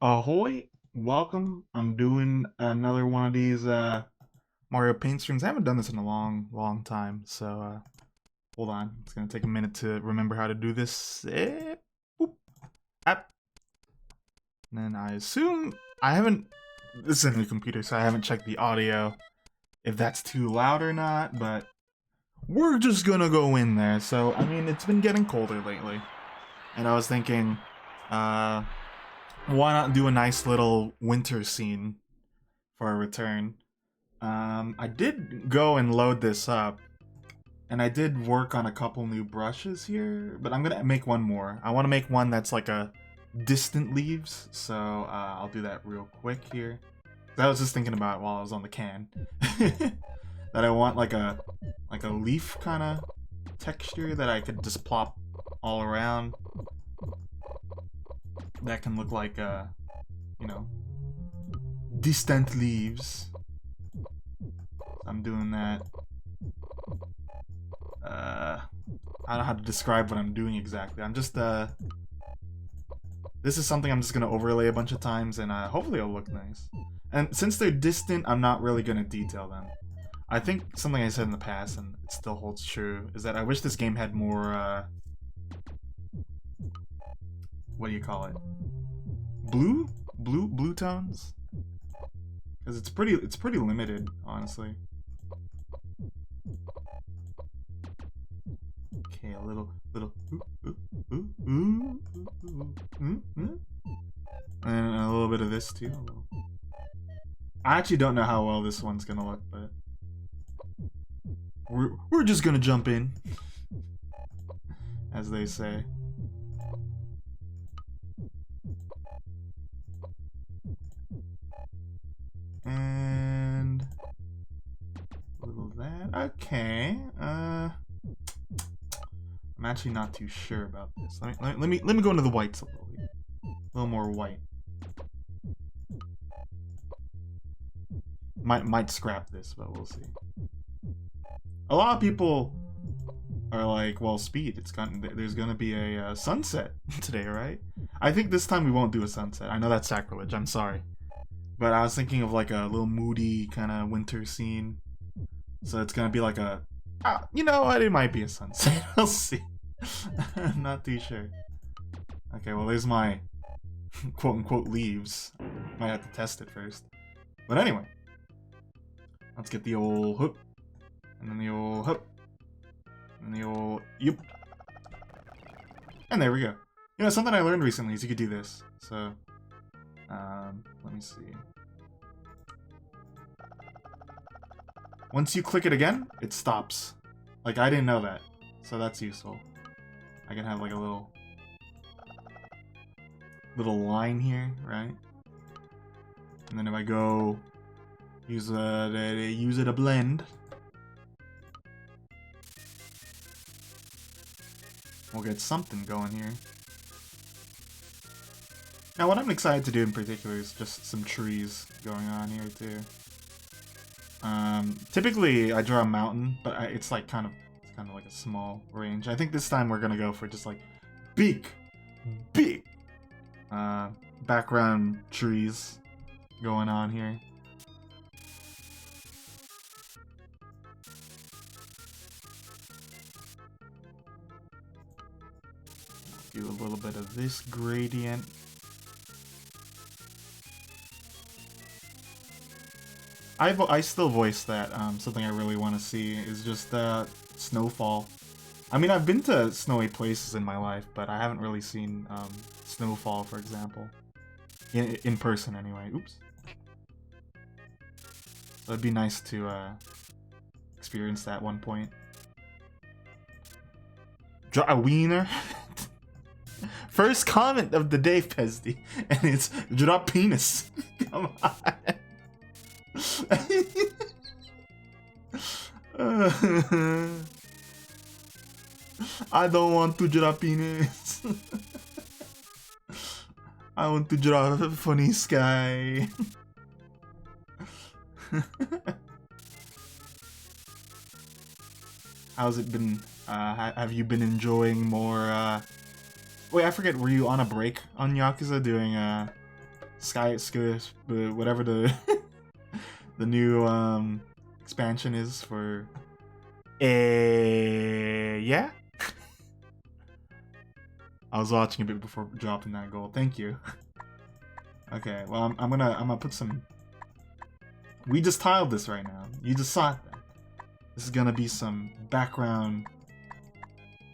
Ahoy! Welcome. I'm doing another one of these Mario Paint streams. I haven't done this in a long time, so hold on. It's gonna take a minute to remember how to do this. Boop. App. And then I assume I haven't. This is a new computer, so I haven't checked the audio if that's too loud or not. But we're just gonna go in there. So I mean, it's been getting colder lately, and I was thinking, why not do a nice little winter scene for a return? I did go and load this up, and I did work on a couple new brushes here, but I'm gonna make one more. I want to make one that's like a distant leaves, so I'll do that real quick here. I was just thinking about it while I was on the can. That I want like a leaf kind of texture that I could just plop all around. That can look like, you know, distant leaves. I'm doing that. I don't know how to describe what I'm doing exactly. I'm just, this is something I'm just gonna overlay a bunch of times, and hopefully it'll look nice. And since they're distant, I'm not really gonna detail them. I think something I said in the past, and it still holds true, is that I wish this game had more, what do you call it? Blue tones? Because it's pretty limited, honestly. Okay, a little and a little bit of this too. I actually don't know how well this one's gonna look, but we're just gonna jump in, as they say. And a little of that. Okay. I'm actually not too sure about this. Let me go into the whites a little bit. A little more white. Might scrap this, but we'll see. A lot of people are like, well, Speed, there's gonna be a sunset today, right? I think this time we won't do a sunset. I know that's sacrilege. I'm sorry. But I was thinking of like a little moody kind of winter scene. So it's gonna be like a... you know what? It might be a sunset. I'll see. I'm not too sure. Okay, well there's my quote-unquote leaves. Might have to test it first. But anyway. Let's get the old hoop. And then the old hoop. And the old... Yup. And there we go. You know, something I learned recently is you could do this. So... let me see. Once you click it again, it stops. Like, I didn't know that. So that's useful. I can have like a little line here, right? And then if I go use it a blend, we'll get something going here. Now, what I'm excited to do in particular is just some trees going on here too. Typically I draw a mountain, but it's like kind of like a small range. I think this time we're gonna go for just like big background trees going on here. Do a little bit of this gradient. I still voice that. Something I really want to see is just snowfall. I mean, I've been to snowy places in my life, but I haven't really seen snowfall, for example, in person anyway. Oops. So it'd be nice to experience that one point. Draw a wiener. First comment of the day, Pesdy, and it's drop penis. Come on. I don't want to draw penis. I want to draw a funny sky. How's it been? Have you been enjoying more? Wait, I forget. Were you on a break on Yakuza doing whatever the the new expansion is for. Yeah. I was watching a bit before dropping that goal. Thank you. Okay, well I'm gonna put some. We just tiled this right now. You just saw it then. This is gonna be some background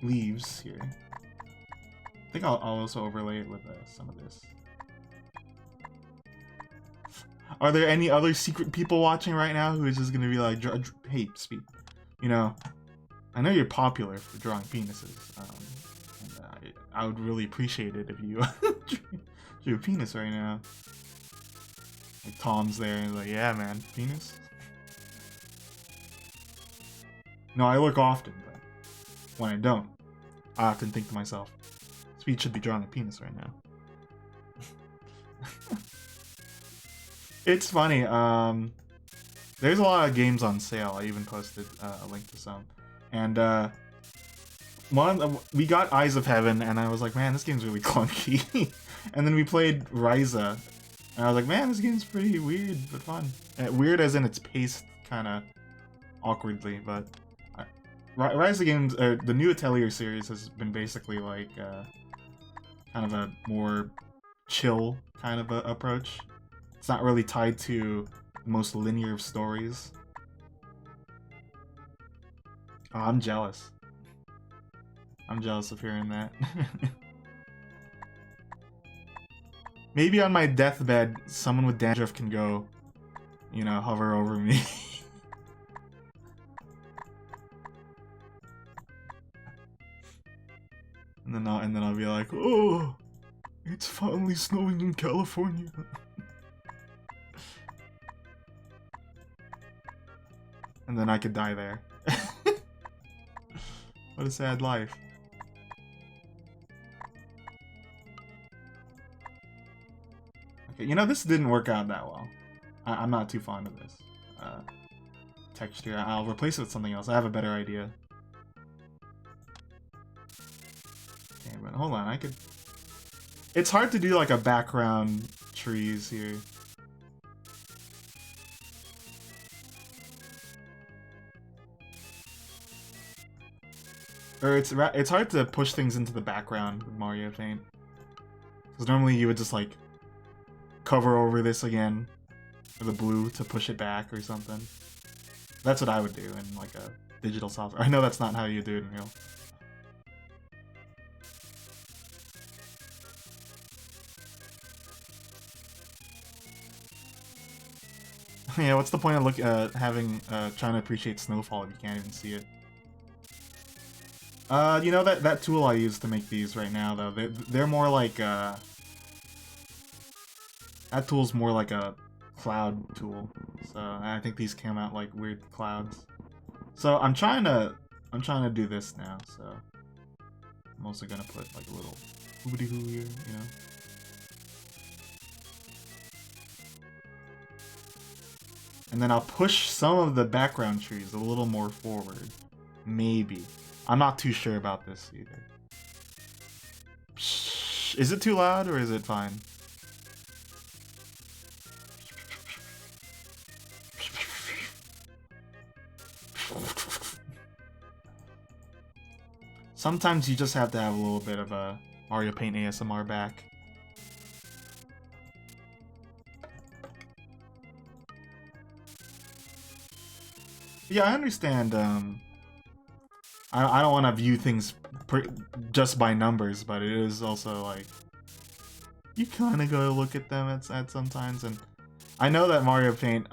leaves here. I think I'll also overlay it with some of this. Are there any other secret people watching right now who is just gonna be like, hey, Speed, you know, I know you're popular for drawing penises, and I would really appreciate it if you drew a penis right now. Like Tom's there and he's like, yeah, man, penis. No, I look often, but when I don't, I often think to myself, Speed should be drawing a penis right now. It's funny, there's a lot of games on sale. I even posted a link to some. And we got Eyes of Heaven, and I was like, man, this game's really clunky. And then we played Ryza, and I was like, man, this game's pretty weird, but fun. Weird as in it's paced kind of awkwardly, but Ryza games, the new Atelier series has been basically like kind of a more chill kind of a approach. It's not really tied to the most linear of stories. Oh, I'm jealous. I'm jealous of hearing that. Maybe on my deathbed, someone with dandruff can go, you know, hover over me. and then I'll be like, oh, it's finally snowing in California. And then I could die there. What a sad life. Okay, you know, this didn't work out that well. I'm not too fond of this texture. I'll replace it with something else. I have a better idea. Okay, but hold on, I could... It's hard to do like a background trees here. Or it's hard to push things into the background with Mario Paint. Because normally you would just like cover over this again with a blue to push it back or something. That's what I would do in like a digital software. I know that's not how you do it in real. Yeah, what's the point of trying to appreciate snowfall if you can't even see it? You know that tool I use to make these right now, though, they're more like, that tool's more like a cloud tool, so I think these came out like weird clouds. So I'm trying to do this now, so I'm also gonna put like a little hoobity-hoo here, you know? And then I'll push some of the background trees a little more forward, maybe. I'm not too sure about this either. Is it too loud or is it fine? Sometimes you just have to have a little bit of a Mario Paint ASMR back. Yeah, I understand, I don't want to view things just by numbers, but it is also like you kind of gotta look at them at sometimes. And I know that Mario Paint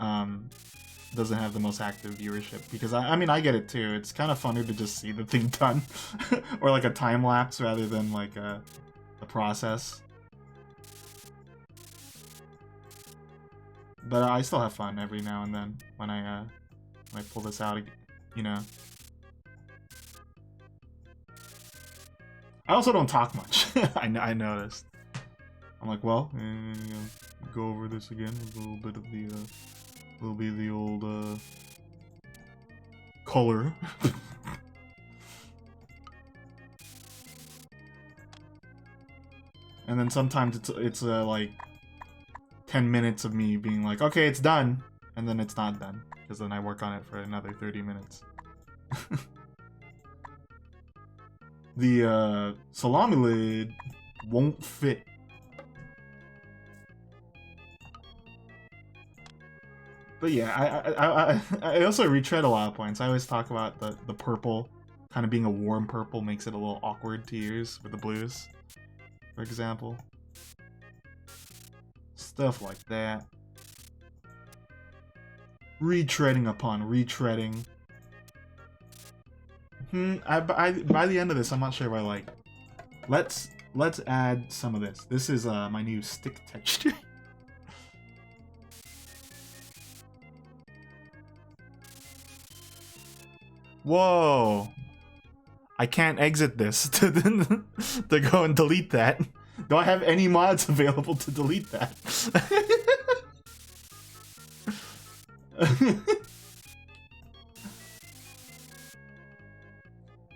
doesn't have the most active viewership because I mean I get it too. It's kind of funner to just see the thing done or like a time lapse rather than like a process. But I still have fun every now and then when I pull this out, you know. I also don't talk much. I noticed. I'm like, well, go over this again with a little bit of the old color. And then sometimes it's like 10 minutes of me being like, okay, it's done, and then it's not done, because then I work on it for another 30 minutes. The salami lid won't fit. But yeah, I also retread a lot of points. I always talk about the purple kind of being a warm purple makes it a little awkward to use with the blues, for example. Stuff like that. Retreading upon retreading. By the end of this, I'm not sure if I like. Let's add some of this. This is my new stick texture. Whoa! I can't exit this to go and delete that. Do I have any mods available to delete that?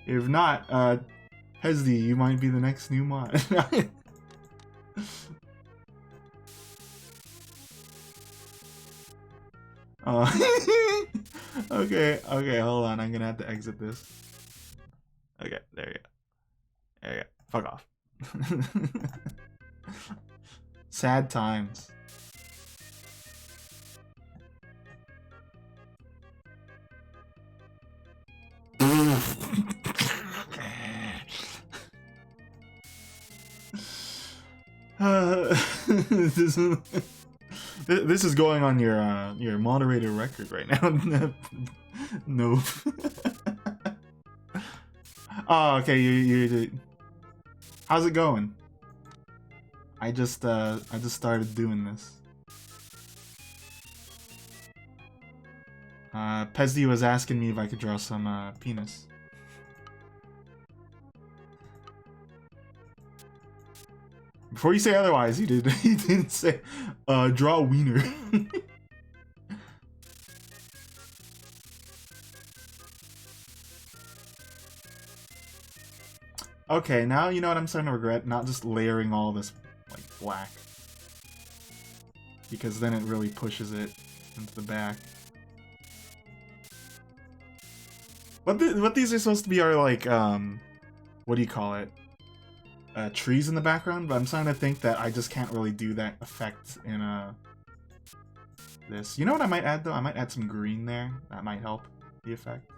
If not, Hesdy, you might be the next new mod. Okay, hold on. I'm gonna have to exit this. Okay, there you go. There you go. Fuck off. Sad times. This is going on your moderator record right now. No. Oh, okay. You. How's it going? I just started doing this. Pesdy was asking me if I could draw some penis. Before you say otherwise, he didn't say draw a wiener. Okay, now you know what I'm starting to regret, not just layering all this like black. Because then it really pushes it into the back. What these are supposed to be are like what do you call it? Trees in the background, but I'm starting to think that I just can't really do that effect in this. You know what I might add though? I might add some green there. That might help the effect.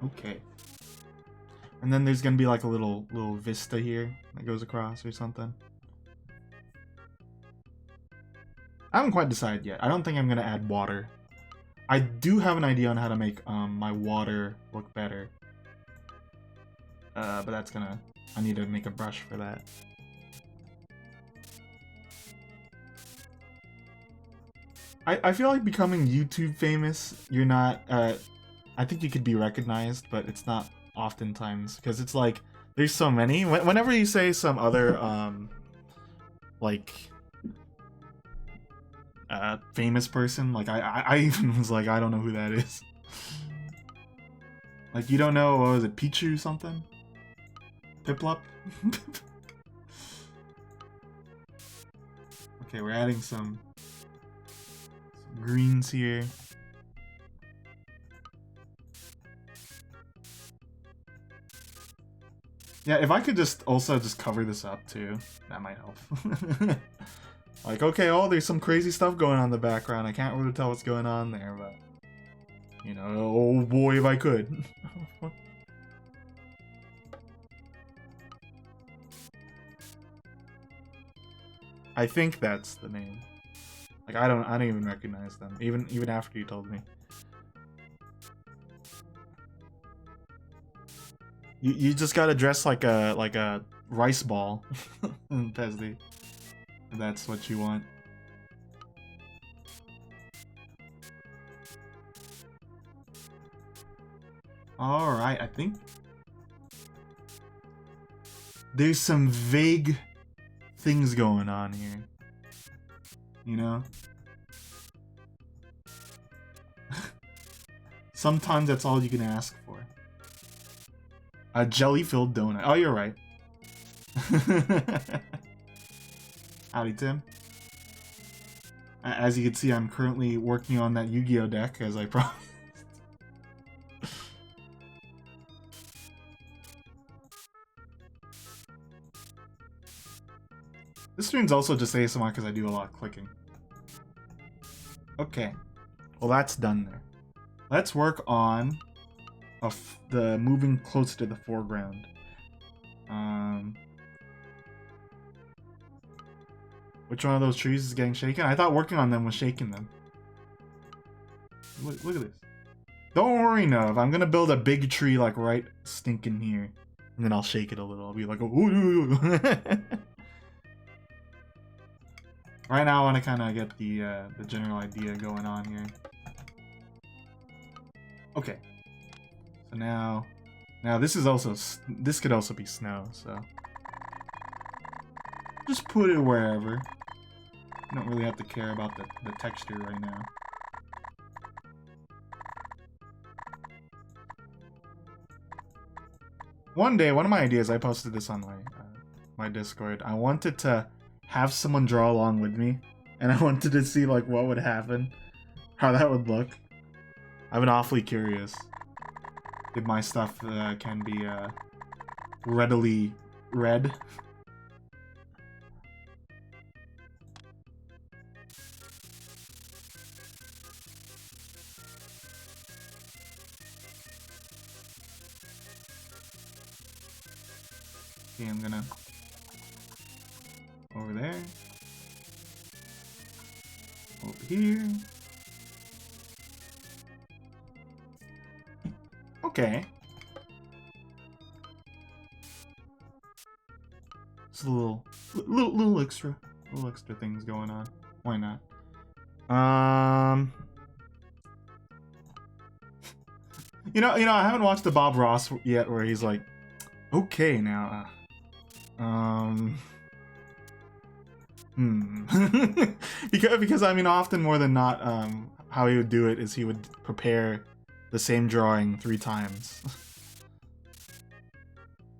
Okay. And then there's gonna be like a little vista here that goes across or something. I haven't quite decided yet. I don't think I'm gonna add water. I do have an idea on how to make my water look better. But that's gonna... I need to make a brush for that. I feel like becoming YouTube famous, you're not... I think you could be recognized, but it's not oftentimes. Because it's like, there's so many. Whenever you say some other, like... famous person, like I even was like, I don't know who that is. Like, you don't know, what was it, Pichu something? Piplup? Okay, we're adding some greens here. Yeah, if I could just also just cover this up too, that might help. Like, okay, oh, there's some crazy stuff going on in the background. I can't really tell what's going on there, but... You know, oh boy, if I could. I think that's the name. Like, I don't even recognize them, even after you told me. You just gotta dress like a rice ball, Pesdy. If that's what you want. Alright, I think there's some vague things going on here. You know? Sometimes that's all you can ask for. A jelly-filled donut. Oh, you're right. Howdy, Tim. As you can see, I'm currently working on that Yu-Gi-Oh deck, as I promised. This stream's also just ASMR because I do a lot of clicking. Okay. Well, that's done there. Let's work on the moving closer to the foreground. Which one of those trees is getting shaken? I thought working on them was shaking them. Look at this. Don't worry, Nov. I'm gonna build a big tree like right stinking here. And then I'll shake it a little. I'll be like, ooh. Right now I want to kind of get the general idea going on here. Okay. So now this is also, this could also be snow, so. Just put it wherever. You don't really have to care about the texture right now. One day, one of my ideas, I posted this on my Discord. I wanted to have someone draw along with me, and I wanted to see like what would happen, how that would look. I've been awfully curious if my stuff can be readily read. Okay, I'm gonna over there, over here. Okay. Just a little extra things going on. Why not? You know, I haven't watched the Bob Ross yet, where he's like, okay, now, because I mean, often more than not, how he would do it is he would prepare the same drawing 3 times.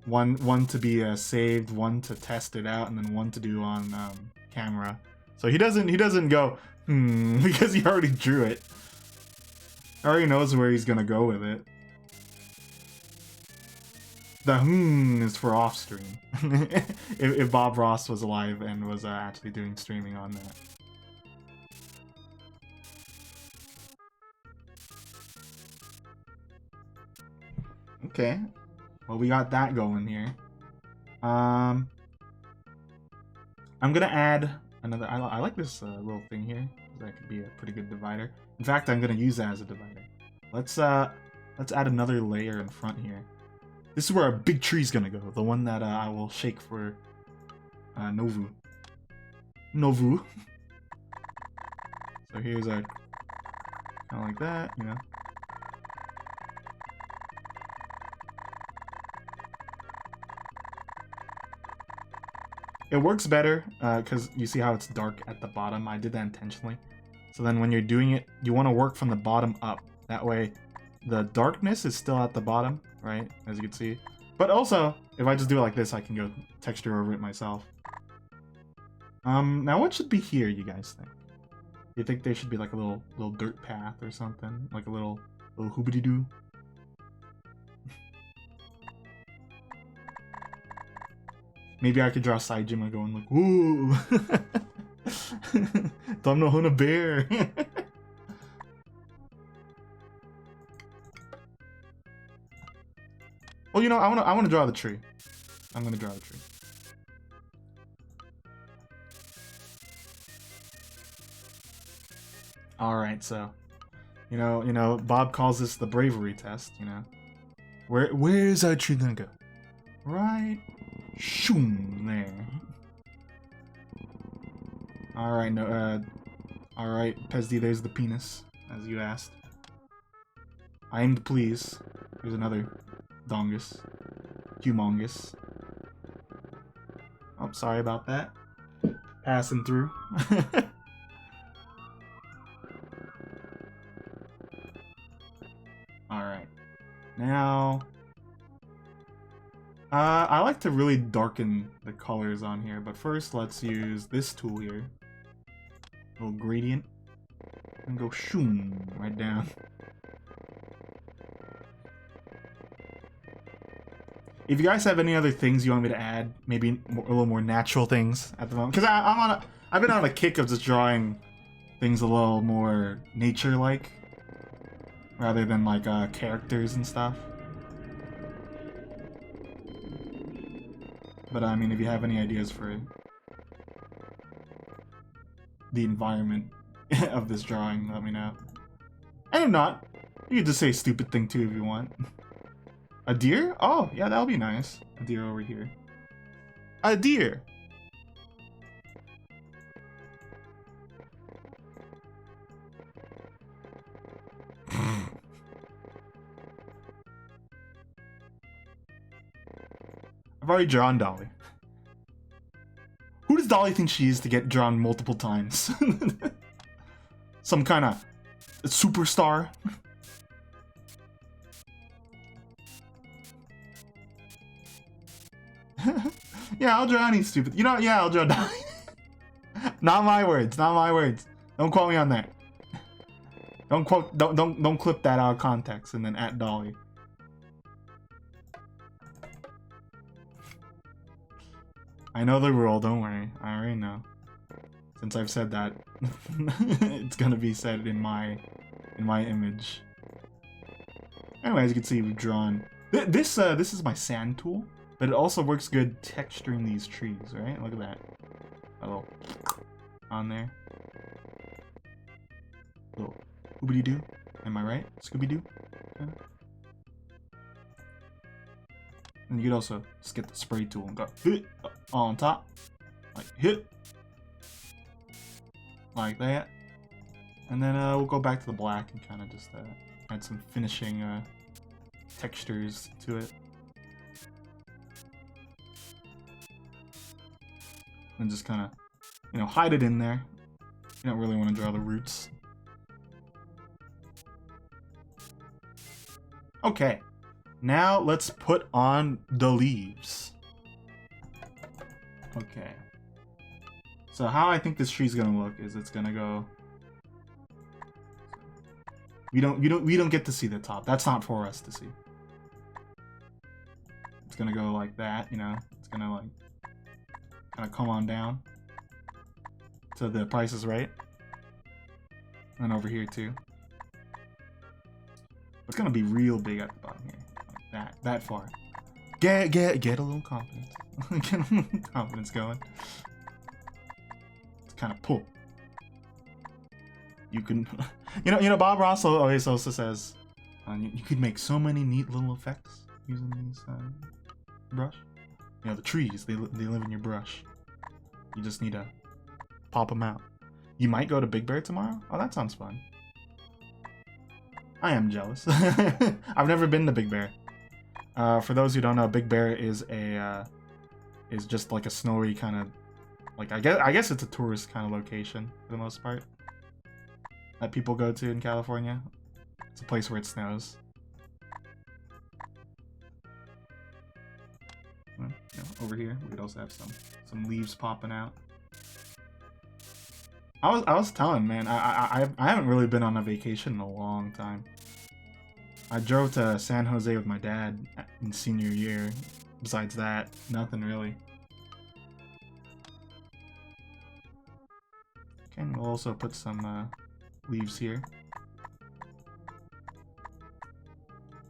one to be saved, one to test it out, and then one to do on camera. So he doesn't go because he already drew it. Already knows where he's gonna go with it. The is for off stream. if Bob Ross was alive and was actually doing streaming on that. Okay, well, we got that going here. I'm gonna add another. I like this little thing here. That could be a pretty good divider. In fact, I'm gonna use that as a divider. Let's add another layer in front here. This is where our big tree's gonna go. The one that I will shake for Novu. So here's our kind of like that, you know. It works better because you see how it's dark at the bottom. I did that intentionally. So then when you're doing it, you want to work from the bottom up. That way the darkness is still at the bottom, right? As you can see. But also, if I just do it like this, I can go texture over it myself. Now what should be here, you guys think? You think there should be like a little dirt path or something? Like a little hoobity-doo? Maybe I could draw Saijima going like, ooh! Don't know who to bear! Well, you know, I wanna draw the tree. I'm gonna draw the tree. Alright, so you know, Bob calls this the bravery test, you know. Where is our tree gonna go? Right, shoom, there. Alright, no, alright, Pesdi, there's the penis, as you asked. I aim to please. Here's another dongus. Humongous. Oh, sorry about that. Passing through. Now, I like to really darken the colors on here, but first let's use this tool here. Little gradient. And go shoom right down. If you guys have any other things you want me to add, maybe a little more natural things at the moment, because I've been on a kick of just drawing things a little more nature-like, rather than like characters and stuff. But I mean, if you have any ideas for the environment of this drawing, let me know. And if not, you can just say a stupid thing too if you want. A deer? Oh, yeah, that'll be nice. A deer over here. A deer! I've already drawn Dolly. Who does Dolly think she is to get drawn multiple times? Some kind of superstar? Yeah, I'll draw any stupid. You know what? Yeah, I'll draw Dolly. Not my words. Not my words. Don't quote me on that. Don't quote. Don't clip that out of context and then at Dolly. I know the rule. Don't worry. I already know. Since I've said that, it's gonna be said in my image. Anyway, as you can see, we've drawn. This is my sand tool. But it also works good texturing these trees, right? Look at that. A little on there. A little oobity-doo. Am I right? Scooby-Doo? Okay. And you could also just get the spray tool and go hit on top. Like hit. Like that. And then we'll go back to the black and kind of just add some finishing textures to it. And just kind of, you know, hide it in there. You don't really want to draw the roots. Okay, now let's put on the leaves. Okay. So how I think this tree's gonna look is it's gonna go. We don't get to see the top. That's not for us to see. It's gonna go like that, you know. It's gonna like. Kind of come on down so the price is right, and over here too. It's gonna be real big at the bottom here, like that far. Get a little confidence. Get a little confidence going. It's kind of pull. You can, you know. Bob Ross always also says you could make so many neat little effects using these brush. You know, the trees, they live in your brush. You just need to pop them out. You might go to Big Bear tomorrow? Oh, that sounds fun. I am jealous. I've never been to Big Bear. For those who don't know, Big Bear is just like a snowy kind of, like I guess it's a tourist kind of location for the most part that people go to in California. It's a place where it snows. You know, over here we could also have some leaves popping out. I was telling, man, I haven't really been on a vacation in a long time. I drove to San Jose with my dad in senior year. Besides that, nothing really. Okay, and we'll also put some leaves here.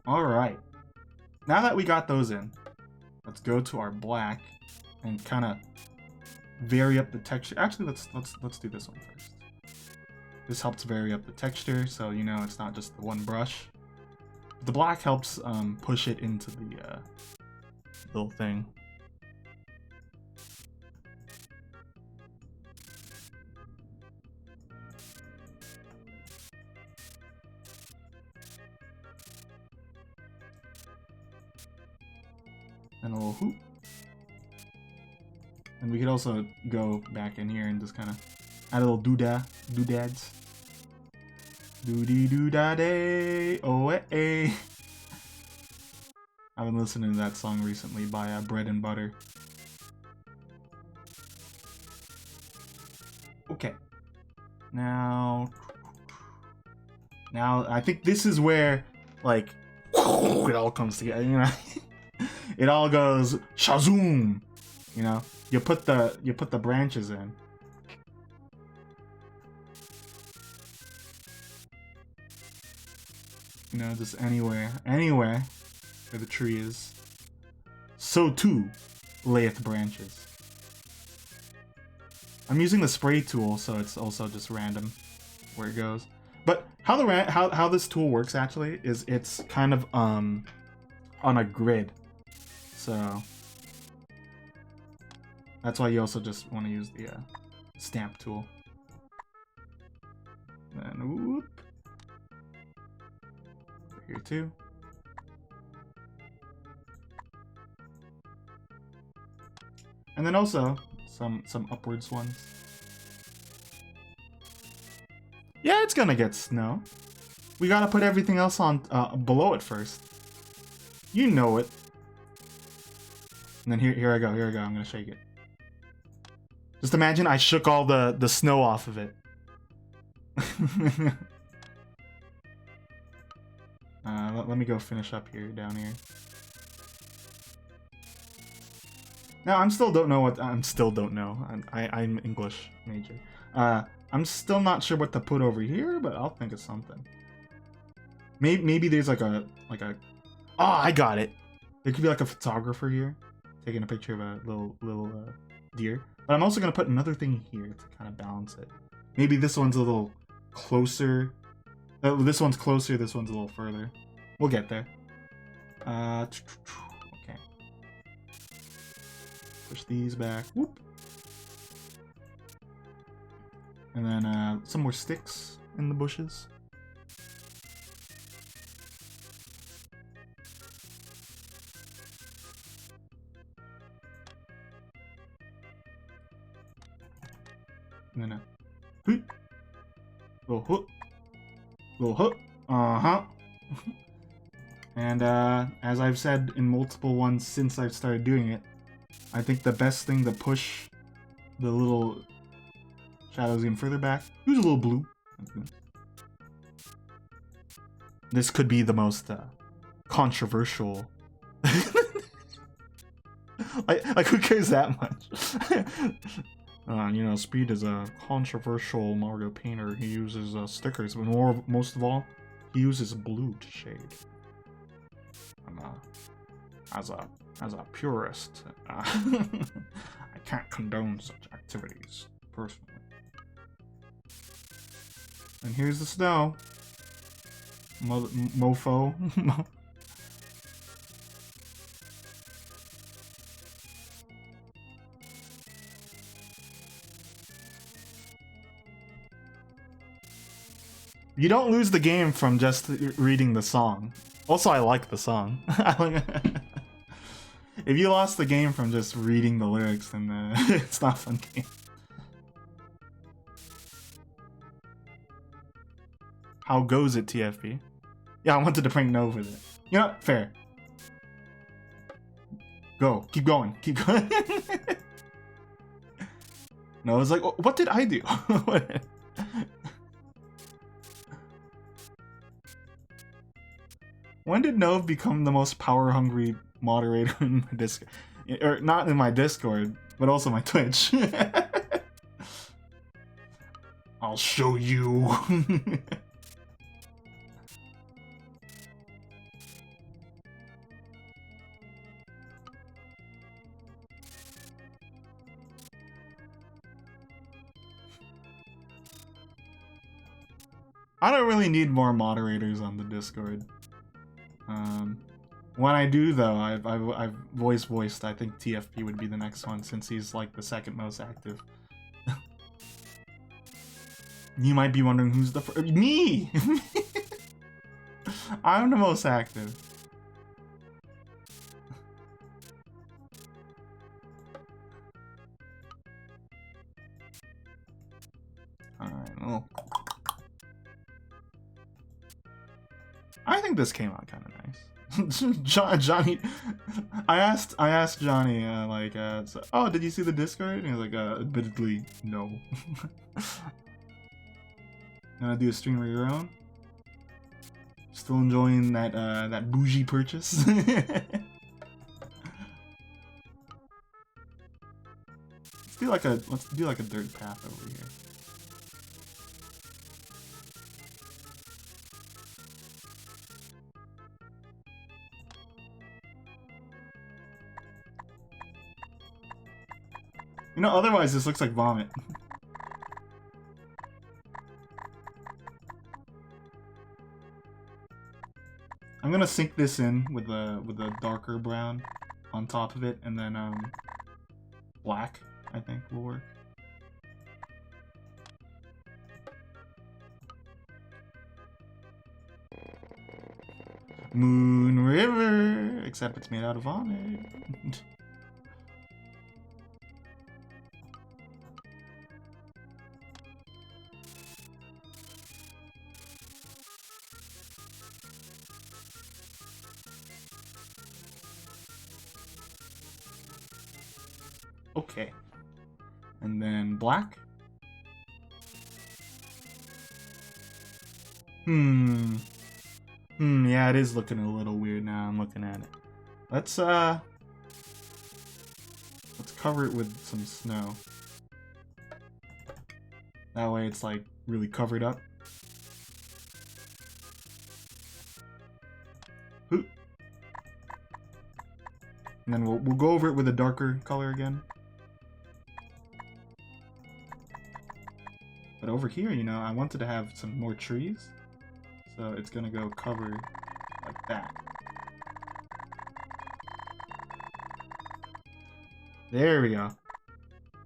Alright. Now that we got those in, let's go to our black and kind of vary up the texture. Actually, let's do this one first. This helps vary up the texture, so you know it's not just the one brush. The black helps push it into the little thing. And a little hoop. And we could also go back in here and just kind of add a little doodads. Doody doo da day, oh eh. I've been listening to that song recently by Bread and Butter. Okay. Now I think this is where, like, it all comes together, you know? It all goes shazoom, you know? You put the branches in. You know, just anywhere where the tree is. So too layeth branches. I'm using the spray tool, so it's also just random where it goes. But how this tool works actually is it's kind of on a grid. So that's why you also just want to use the stamp tool. Then whoop. Here too. And then also some upwards ones. Yeah, it's gonna get snow. We gotta put everything else on below it first. You know it. And then here I go. I'm gonna shake it. Just imagine I shook all the snow off of it. Let me go finish up here, down here. Now, I'm still don't know. I'm English major. I'm still not sure what to put over here, but I'll think of something. Maybe there's like a oh, I got it. There could be like a photographer here taking a picture of a little deer. But I'm also gonna put another thing here to kind of balance it. Maybe this one's a little closer. This one's closer. This one's a little further. We'll get there. Okay. Push these back. Whoop. And then some more sticks in the bushes. And then hoop. Little hook. Little hook. Uh-huh. And as I've said in multiple ones since I've started doing it, I think the best thing to push the little shadows even further back. Use a little blue. This could be the most controversial. like who cares that much? You know, Speed is a controversial Mario painter. He uses stickers, but most of all, he uses blue to shade. As a purist, I can't condone such activities personally. And here's the snow. Mofo. You don't lose the game from just reading the song. Also, I like the song. If you lost the game from just reading the lyrics, then it's not a fun game. How goes it, TFP? Yeah, I wanted to prank Nova with it. You know what? Fair. Go. Keep going. Keep going. No, it's like, what did I do? When did Nove become the most power-hungry moderator in my Discord? Or not in my Discord, but also my Twitch. I'll show you. I don't really need more moderators on the Discord. When I do, though, I've voiced. I think TFP would be the next one since he's like the second most active. You might be wondering who's the first. Me. I'm the most active. All right. Well, I think this came out kind of nice. Johnny, I asked Johnny, so, oh, did you see the Discord? And he was like, admittedly, no. Gonna do a stream of your own? Still enjoying that, that bougie purchase? Let's do like a dirt path over here. You know, otherwise this looks like vomit. I'm gonna sink this in with a darker brown on top of it, and then black, I think, will work. Moon River, except it's made out of vomit. Okay. And then black. Yeah, it is looking a little weird now I'm looking at it. Let's cover it with some snow. That way it's like really covered up. And then we'll go over it with a darker color again. But over here, you know, I wanted to have some more trees. So it's gonna go cover like that. There we go.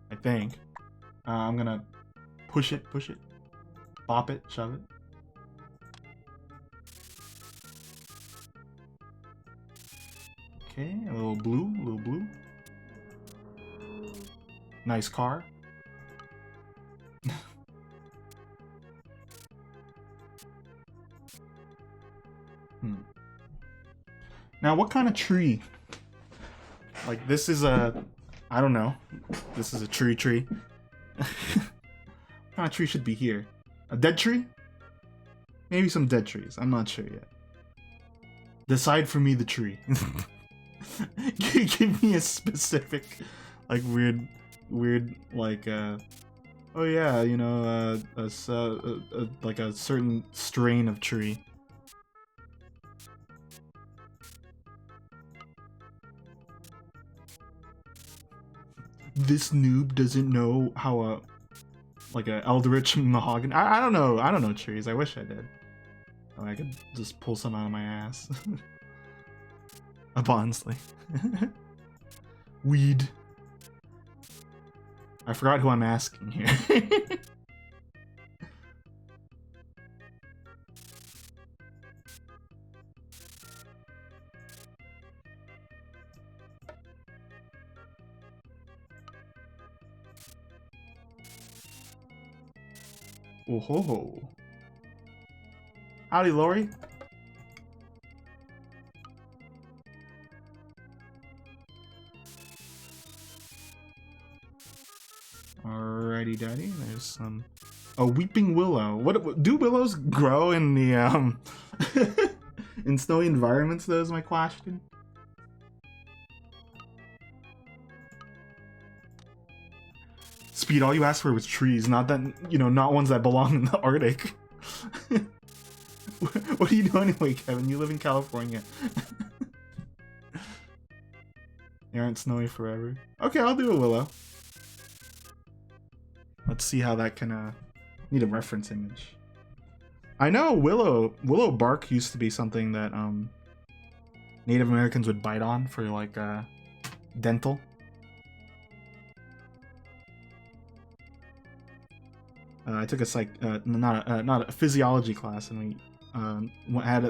I think. I'm gonna push it, pop it, shove it. Okay, a little blue. Nice car. Now, what kind of tree? Like, this is a... I don't know. This is a tree. What kind of tree should be here? A dead tree? Maybe some dead trees. I'm not sure yet. Decide for me the tree. Give me a specific, like, weird, like, oh yeah, you know, like a certain strain of tree. This noob doesn't know how like a eldritch mahogany. I don't know trees. I wish I did. Oh, I could just pull some out of my ass. Honestly. Weed. I forgot who I'm asking here. Oh ho ho. Howdy, Lori. Alrighty, daddy. There's some. A weeping willow. What do willows grow in the in snowy environments? Though is my question. Speed, all you asked for was trees, not that, you know, not ones that belong in the Arctic. What are you doing anyway, Kevin? You live in California. They aren't snowy forever. Okay, I'll do a willow. Let's see how that can, need a reference image. I know willow bark used to be something that, Native Americans would bite on for, like, dental. I took a not a physiology class, and we had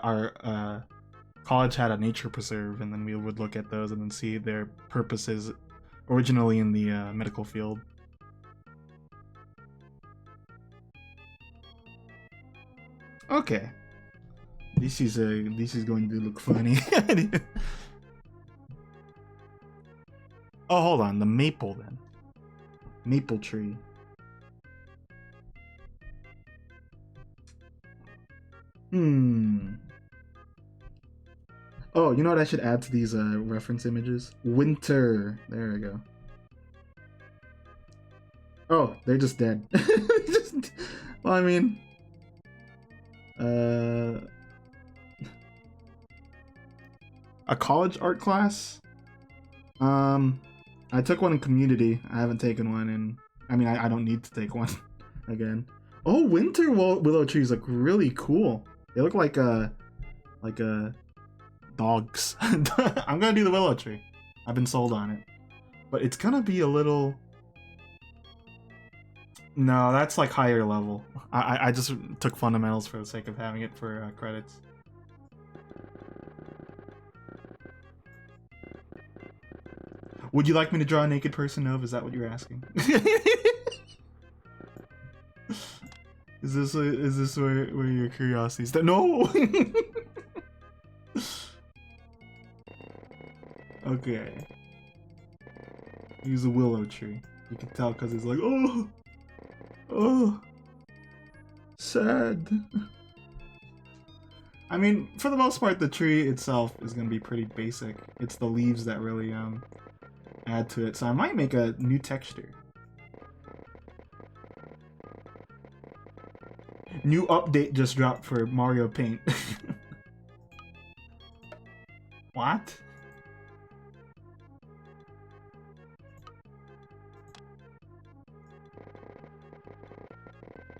our college had a nature preserve, and then we would look at those and then see their purposes originally in the medical field. Okay, This is going to look funny. Oh, hold on. The maple then. Maple tree. Oh, you know what I should add to these reference images? Winter. There we go. Oh, they're just dead. Well, I mean, a college art class. I took one in community. I haven't taken one in. I mean, I don't need to take one again. Oh, winter willow trees look really cool. They look like dogs. I'm gonna do the willow tree. I've been sold on it, but it's gonna be a little. No, that's like higher level. I just took fundamentals for the sake of having it for credits. Would you like me to draw a naked person, Nov? Is that what you're asking? Is this where your curiosity is? No. Okay. Use a willow tree. You can tell because it's like, oh, sad. I mean, for the most part, the tree itself is gonna be pretty basic. It's the leaves that really add to it. So I might make a new texture. New update just dropped for Mario Paint. What?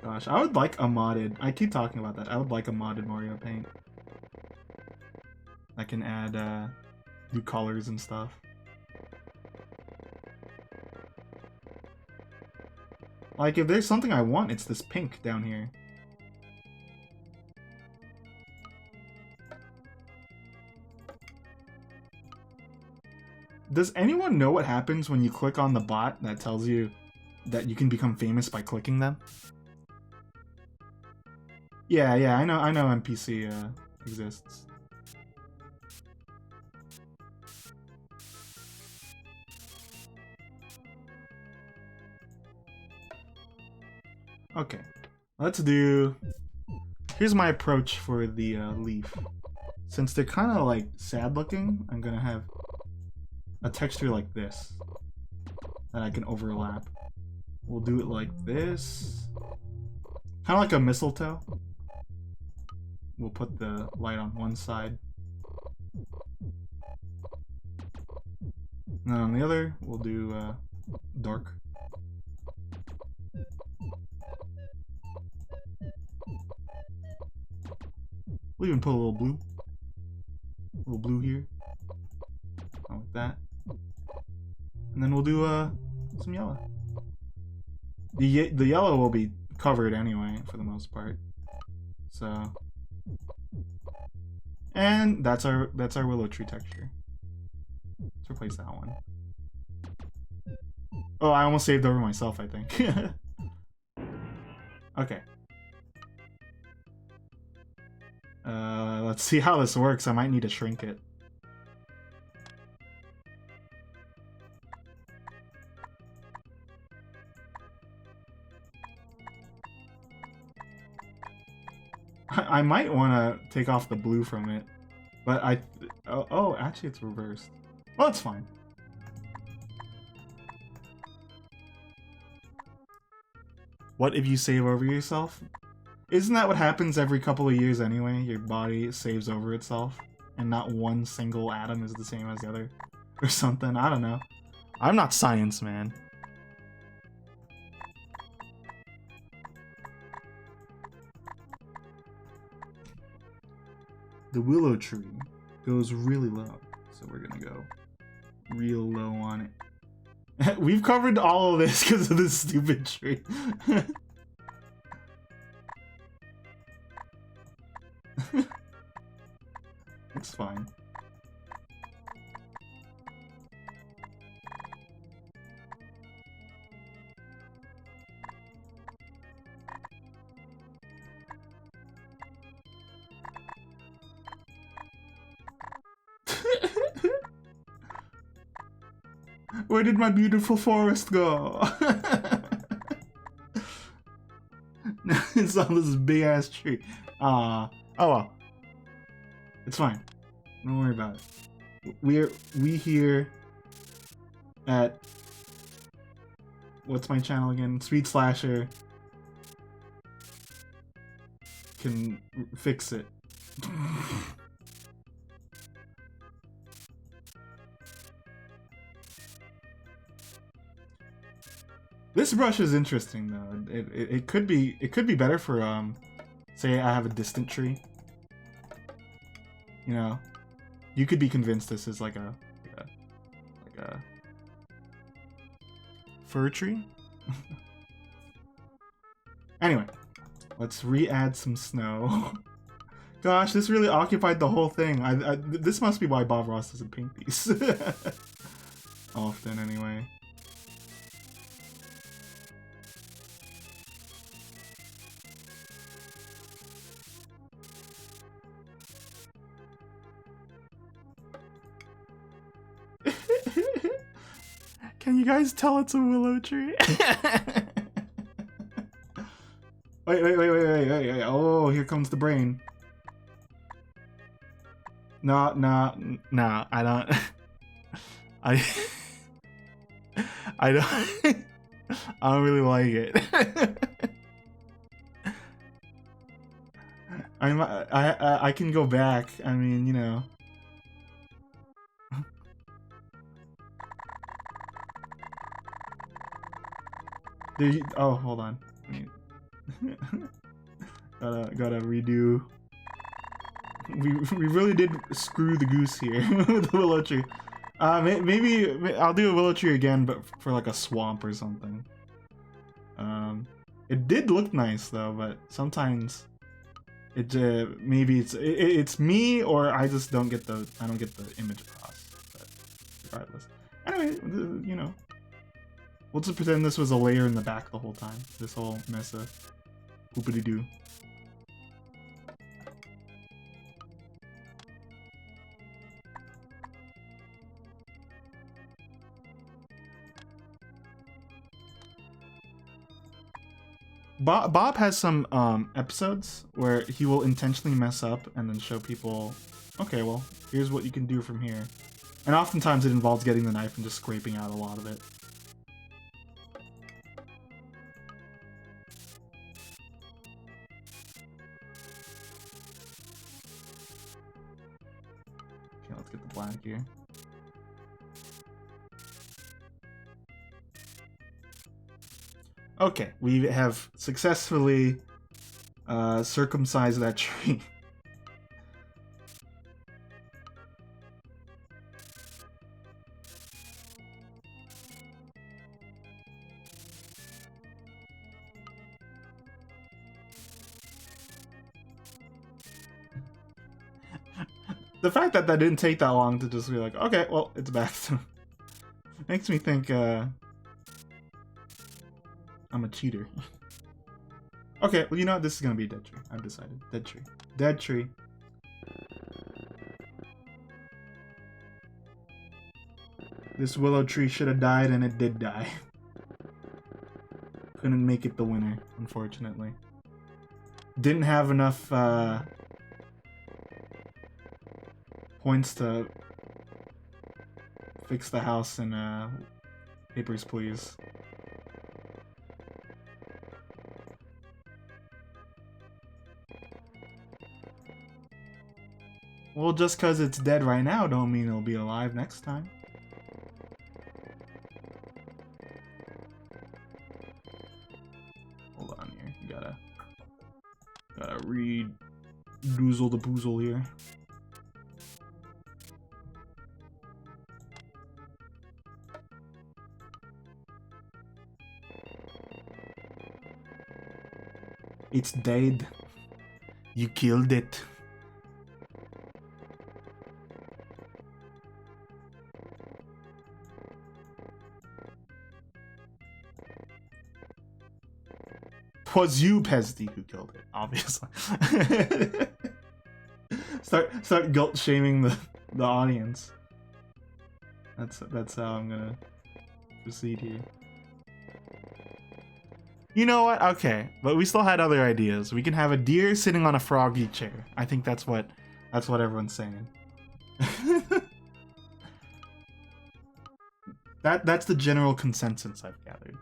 Gosh, I would like a modded. I keep talking about that. I would like a modded Mario Paint. I can add new colors and stuff. Like, if there's something I want, it's this pink down here. Does anyone know what happens when you click on the bot that tells you that you can become famous by clicking them? Yeah, I know NPC exists. Okay, let's do... Here's my approach for the leaf. Since they're kind of like sad looking, I'm gonna have a texture like this that I can overlap. We'll do it like this. Kind of like a mistletoe. We'll put the light on one side. And then on the other, we'll do dark. We'll even put a little blue. A little blue here. Like that. And then we'll do some yellow. The yellow will be covered anyway, for the most part. So... And that's our willow tree texture. Let's replace that one. Oh, I almost saved over myself, I think. Okay. Let's see how this works. I might need to shrink it. I might want to take off the blue from it, but oh, actually it's reversed. Well, it's fine. What if you save over yourself? Isn't that what happens every couple of years anyway? Your body saves over itself, and not one single atom is the same as the other, or something. I don't know. I'm not science, man. The willow tree goes really low, so we're gonna go real low on it. We've covered all of this because of this stupid tree. It's fine. Where did my beautiful forest go? It's on this big ass tree. Oh well. It's fine. Don't worry about it. We here at what's my channel again? Sweet Slasher can fix it. This brush is interesting though. It could be better for say I have a distant tree. You know, you could be convinced this is like a fir tree. Anyway, let's re-add some snow. Gosh, this really occupied the whole thing. This must be why Bob Ross doesn't paint these often, anyway. Can you guys tell it's a willow tree? Wait. Oh, here comes the brain. No, I don't. I don't really like it. I can go back. I mean, you know. Oh, hold on. Gotta redo. We really did screw the goose here with the willow tree. Maybe I'll do a willow tree again, but for like a swamp or something. It did look nice though, but sometimes it maybe it's me, or I just don't get the image across. But regardless, anyway, you know. We'll just pretend this was a layer in the back the whole time. This whole mess of whoopity-doo. Bob has some episodes where he will intentionally mess up and then show people, okay, well, here's what you can do from here. And oftentimes it involves getting the knife and just scraping out a lot of it. Black here. Okay, we have successfully circumcised that tree. The fact that didn't take that long to just be like, okay, well, it's back. Makes me think I'm a cheater. Okay, well, you know what? This is gonna be a dead tree. I've decided. Dead tree. Dead tree. This willow tree should have died, and it did die. Couldn't make it the winner, unfortunately. Didn't have enough points to fix the house in Papers, Please. Well, just because it's dead right now don't mean it'll be alive next time. Hold on here. You gotta re-doozle the boozle here. It's dead. You killed it. Twas you, Pesty, who killed it, obviously. start guilt shaming the audience. That's how I'm gonna proceed here. You know what? Okay, but we still had other ideas. We can have a deer sitting on a froggy chair. I think that's what everyone's saying. That's the general consensus I've gathered.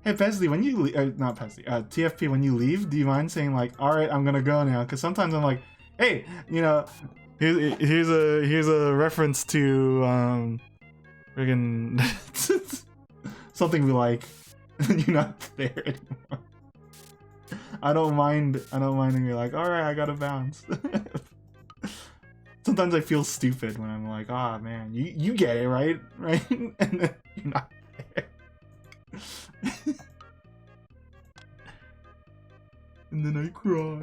Hey Pesley, when you not Pesley, TFP, when you leave, do you mind saying like, all right, I'm gonna go now? Because sometimes I'm like, hey, you know, here's a reference to friggin' something we like, and you're not there anymore. I don't mind when you're like, all right, I gotta bounce. Sometimes I feel stupid when I'm like, ah, man, you get it, right? Right? And then you're not there. And then I cry.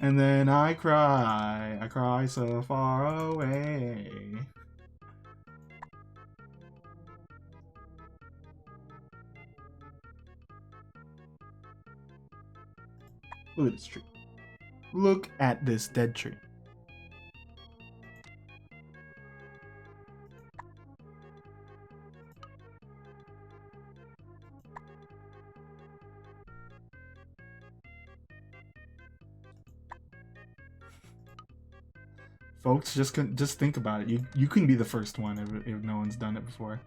And then I cry so far away. Look at this tree. Look at this dead tree. Folks, just think about it. You can be the first one if no one's done it before.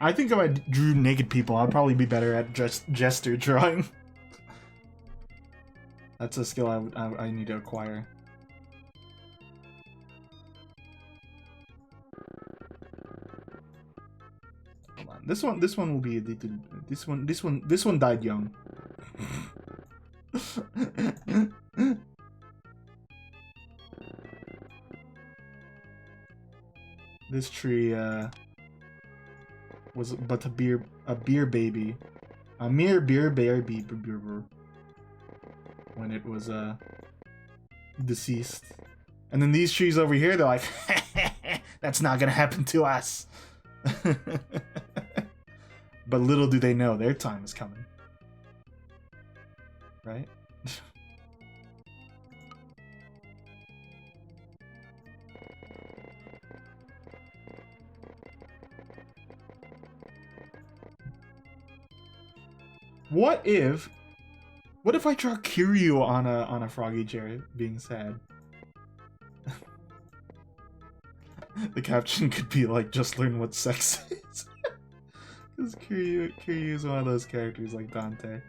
I think if I drew naked people, I'd probably be better at gesture drawing. That's a skill I need to acquire. Hold on. This one will be addicted. This one died young. This tree was but a beer baby, a mere beer baby when it was deceased. And then these trees over here, they're like, that's not gonna happen to us. But little do they know, their time is coming. Right? What if I draw Kiryu on a froggy chair being sad? The caption could be like, just learn what sex is. Because Kiryu is one of those characters like Dante.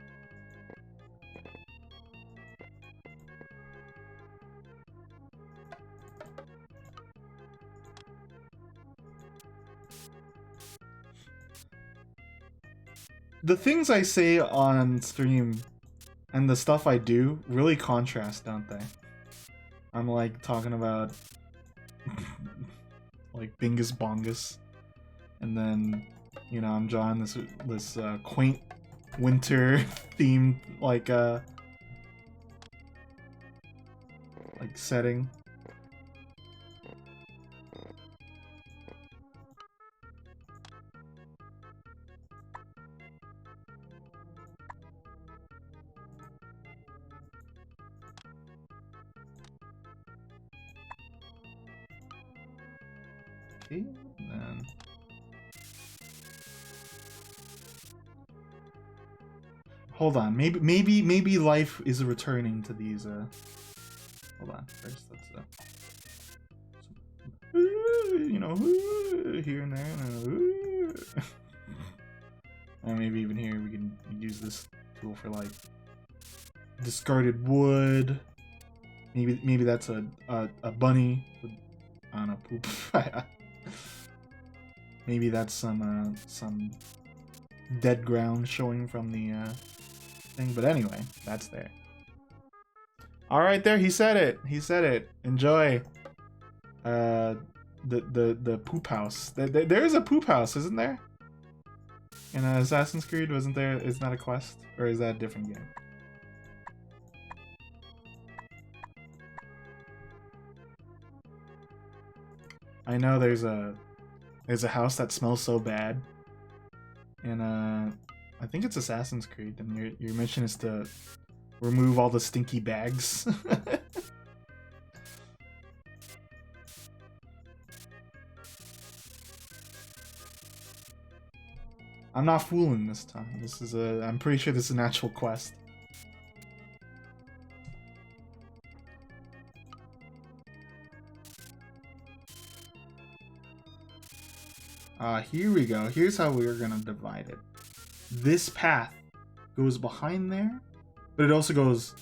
The things I say on stream and the stuff I do really contrast, don't they? I'm like talking about like Bingus Bongus, and then, you know, I'm drawing this quaint winter themed like setting. Okay, and then hold on, maybe life is returning to these hold on, first let's you know, here and there, and maybe even here we can use this tool for like discarded wood. Maybe that's a bunny with, I don't know, poop. Maybe that's some dead ground showing from the thing. But anyway, that's there. All right, there. He said it. He said it. Enjoy. The poop house. There is a poop house, isn't there? In Assassin's Creed, wasn't there? Is that a quest, or is that a different game? I know there's a There's a house that smells so bad. And I think it's Assassin's Creed, and your mission is to remove all the stinky bags. I'm not fooling this time. This is I'm pretty sure this is an actual quest. Here we go. Here's how we're gonna divide it. This path goes behind there, but it also goes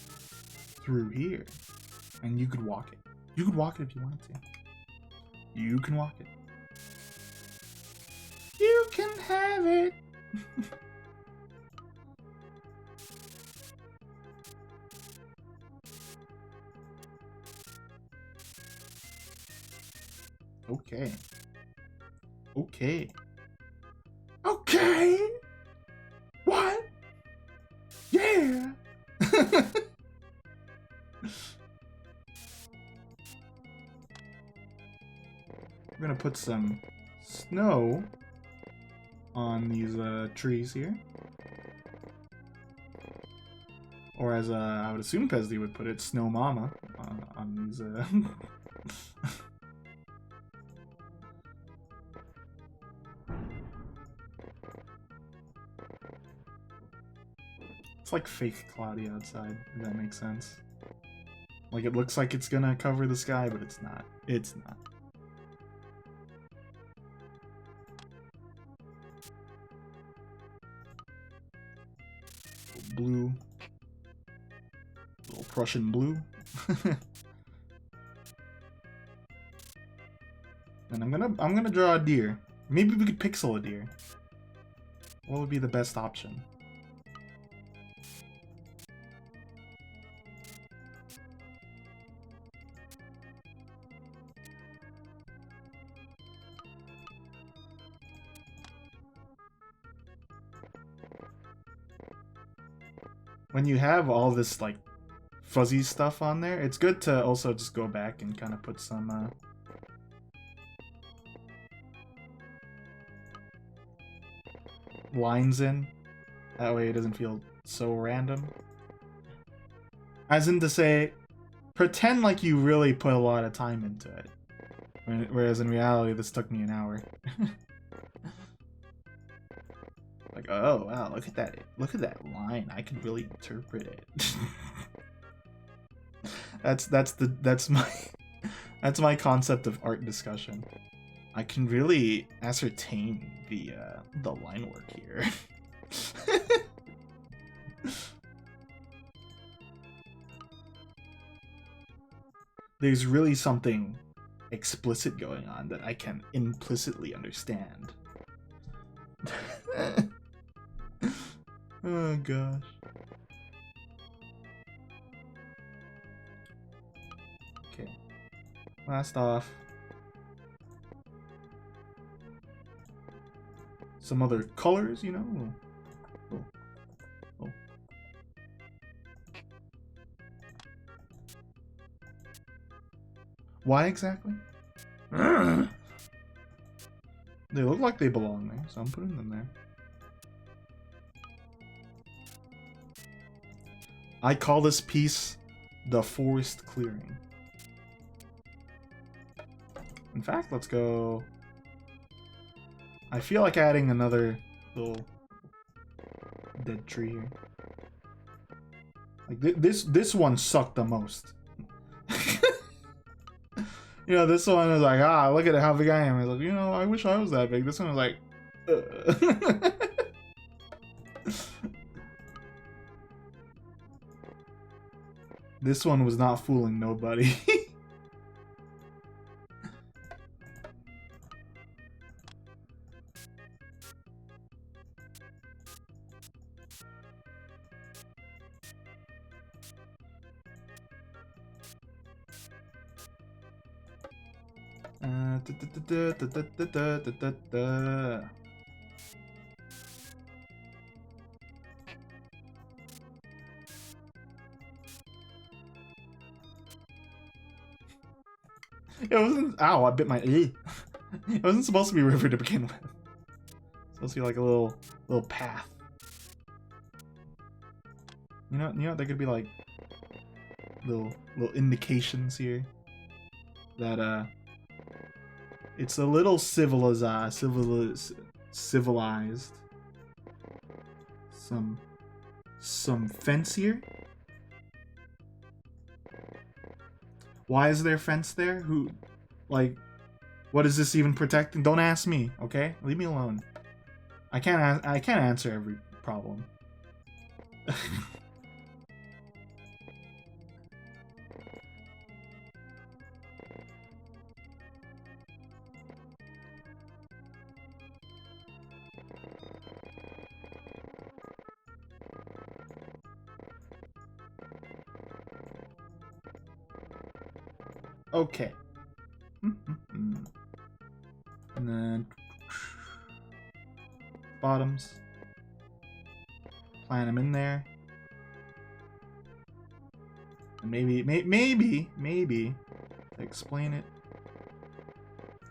through here. And you could walk it. You could walk it if you wanted to. You can walk it. You can have it. Okay. Okay. Okay. What? Yeah. We're gonna put some snow on these trees here. Or as I would assume Pesley would put it, Snow Mama on these It's like fake cloudy outside, if that makes sense. Like it looks like it's gonna cover the sky, but it's not. It's not. Blue. Little Prussian blue. And I'm gonna draw a deer. Maybe we could pixel a deer. What would be the best option? When you have all this like fuzzy stuff on there, it's good to also just go back and kind of put some lines in. That way it doesn't feel so random. As in to say, pretend like you really put a lot of time into it. Whereas in reality, this took me an hour. Like, oh wow, look at that line. I could really interpret it. that's my concept of art discussion. I can really ascertain the line work here. There's really something explicit going on that I can implicitly understand. Oh gosh. Okay. Last off. Some other colors, you know? Oh. Oh. Why exactly? They look like they belong there, so I'm putting them there. I call this piece the forest clearing. In fact, let's go... I feel like adding another little dead tree here. Like this one sucked the most. You know, this one was like, ah, look at how big I am. I was like, you know, I wish I was that big. This one was like, This one was not fooling nobody. It wasn't. Ow! I bit my. It wasn't supposed to be a river to begin with. It's supposed to be like a little path. You know, there could be like little indications here that it's a little civilized. Some fence here. Why is there a fence there? Who, like, what is this even protecting? Don't ask me, okay? Leave me alone. I can't answer every problem. Okay. And then bottoms. Plant them in there. And maybe to explain it,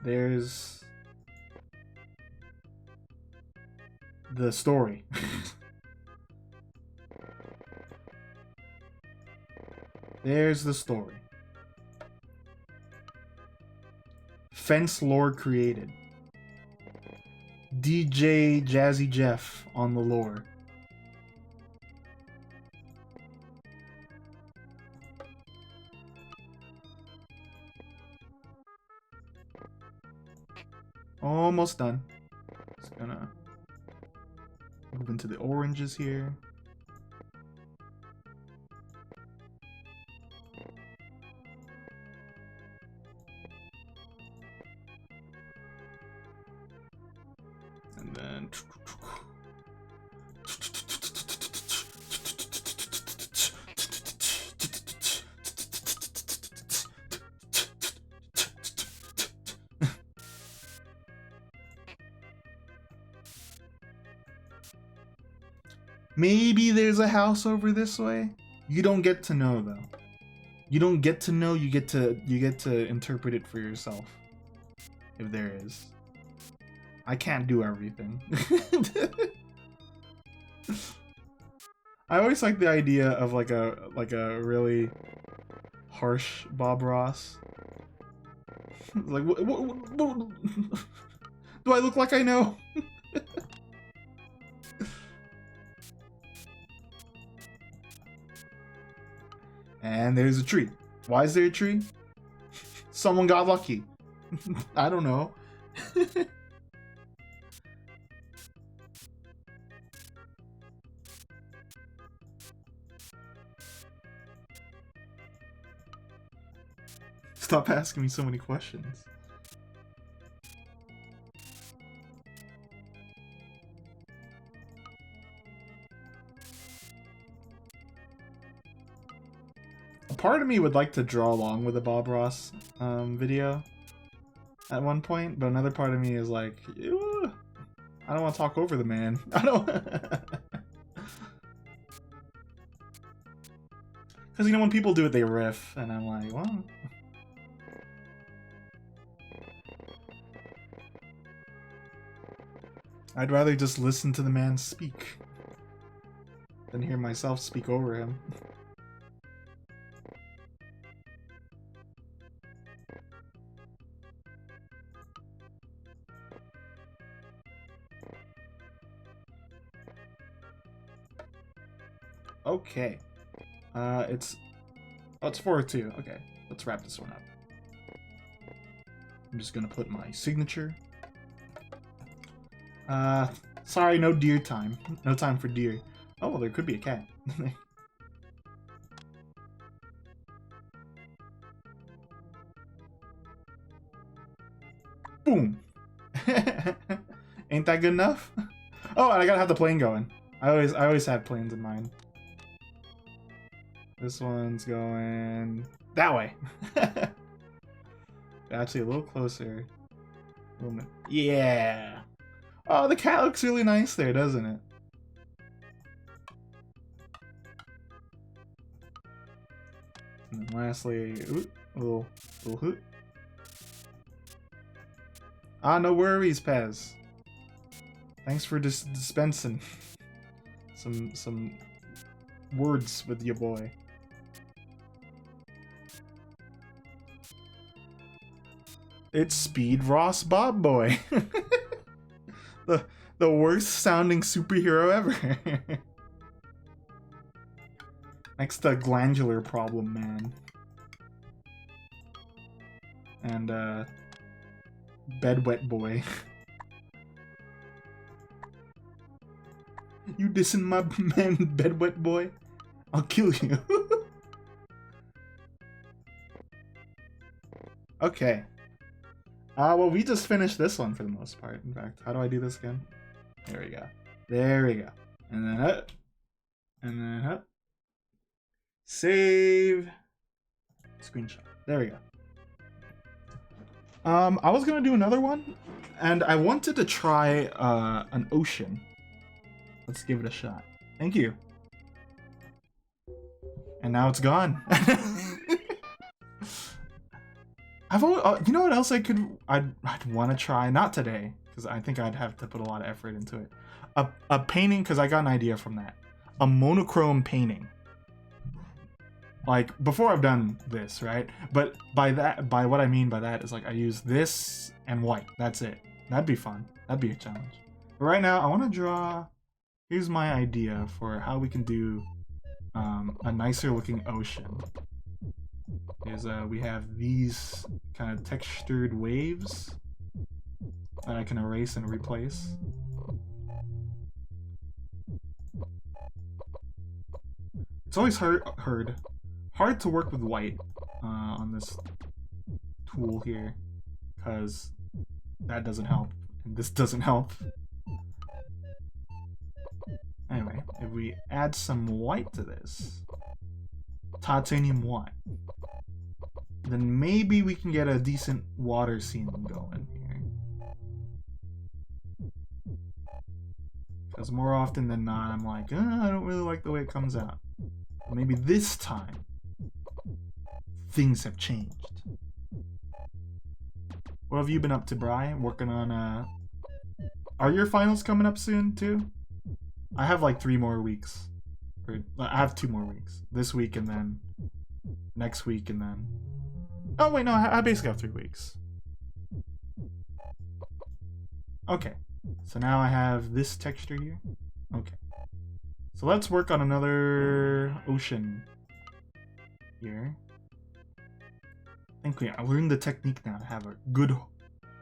there's the story. There's the story. Fence lore created. DJ Jazzy Jeff on the lore. Almost done. Just gonna move into the oranges here. And then maybe there's a house over this way. You don't get to know though. You don't get to know, you get to interpret it for yourself. If there is. I can't do everything. I always like the idea of like a really harsh Bob Ross. Like, what, do I look like I know? And there's a tree. Why is there a tree? Someone got lucky. I don't know. Stop asking me so many questions. A part of me would like to draw along with the Bob Ross video at one point, but another part of me is like, ew, I don't want to talk over the man. I don't. Because, you know, when people do it, they riff, and I'm like, well. I'd rather just listen to the man speak than hear myself speak over him. Okay. It's 4-2. Okay, let's wrap this one up. I'm just gonna put my signature. Sorry, no deer time. No time for deer. Oh, well, there could be a cat. Boom! Ain't that good enough? Oh, and I gotta have the plane going. I always had planes in mind. This one's going that way. Actually, a little closer. A little bit. Yeah. Oh, the cat looks really nice there, doesn't it? And then lastly, ooh, a little hoot. Ah, no worries, Pez. Thanks for dispensing some words with your boy. It's Speed Ross Bob Boy. the worst sounding superhero ever. Next to Glandular Problem Man. And Bedwet Boy. You dissing my man Bedwet Boy? I'll kill you. Okay. Well, we just finished this one for the most part. In fact, how do I do this again? There we go. There we go. And then up. And then up. Save. Screenshot. There we go. I was gonna do another one, and I wanted to try an ocean. Let's give it a shot. Thank you. And now it's gone. I've always, you know what else I'd want to try? Not today, because I think I'd have to put a lot of effort into it. A painting, because I got an idea from that. A monochrome painting. Like, before I've done this, right? But by what I mean by that is like I use this and white. That's it. That'd be fun. That'd be a challenge. But right now, I want to draw... Here's my idea for how we can do a nicer looking ocean. We have these kind of textured waves that I can erase and replace. It's always hard to work with white on this tool here, because that doesn't help and this doesn't help. Anyway, if we add some white to this, titanium white, then maybe we can get a decent water scene going here. Because more often than not, I'm like, I don't really like the way it comes out. But maybe this time, things have changed. What have you been up to, Brian? Working on, Are your finals coming up soon, too? I have like 3 more weeks. I have 2 more weeks. This week and then next week and then... Oh wait, no, I basically have 3 weeks. Okay, so now I have this texture here. Okay. So let's work on another ocean here. I think I learned the technique now to have a good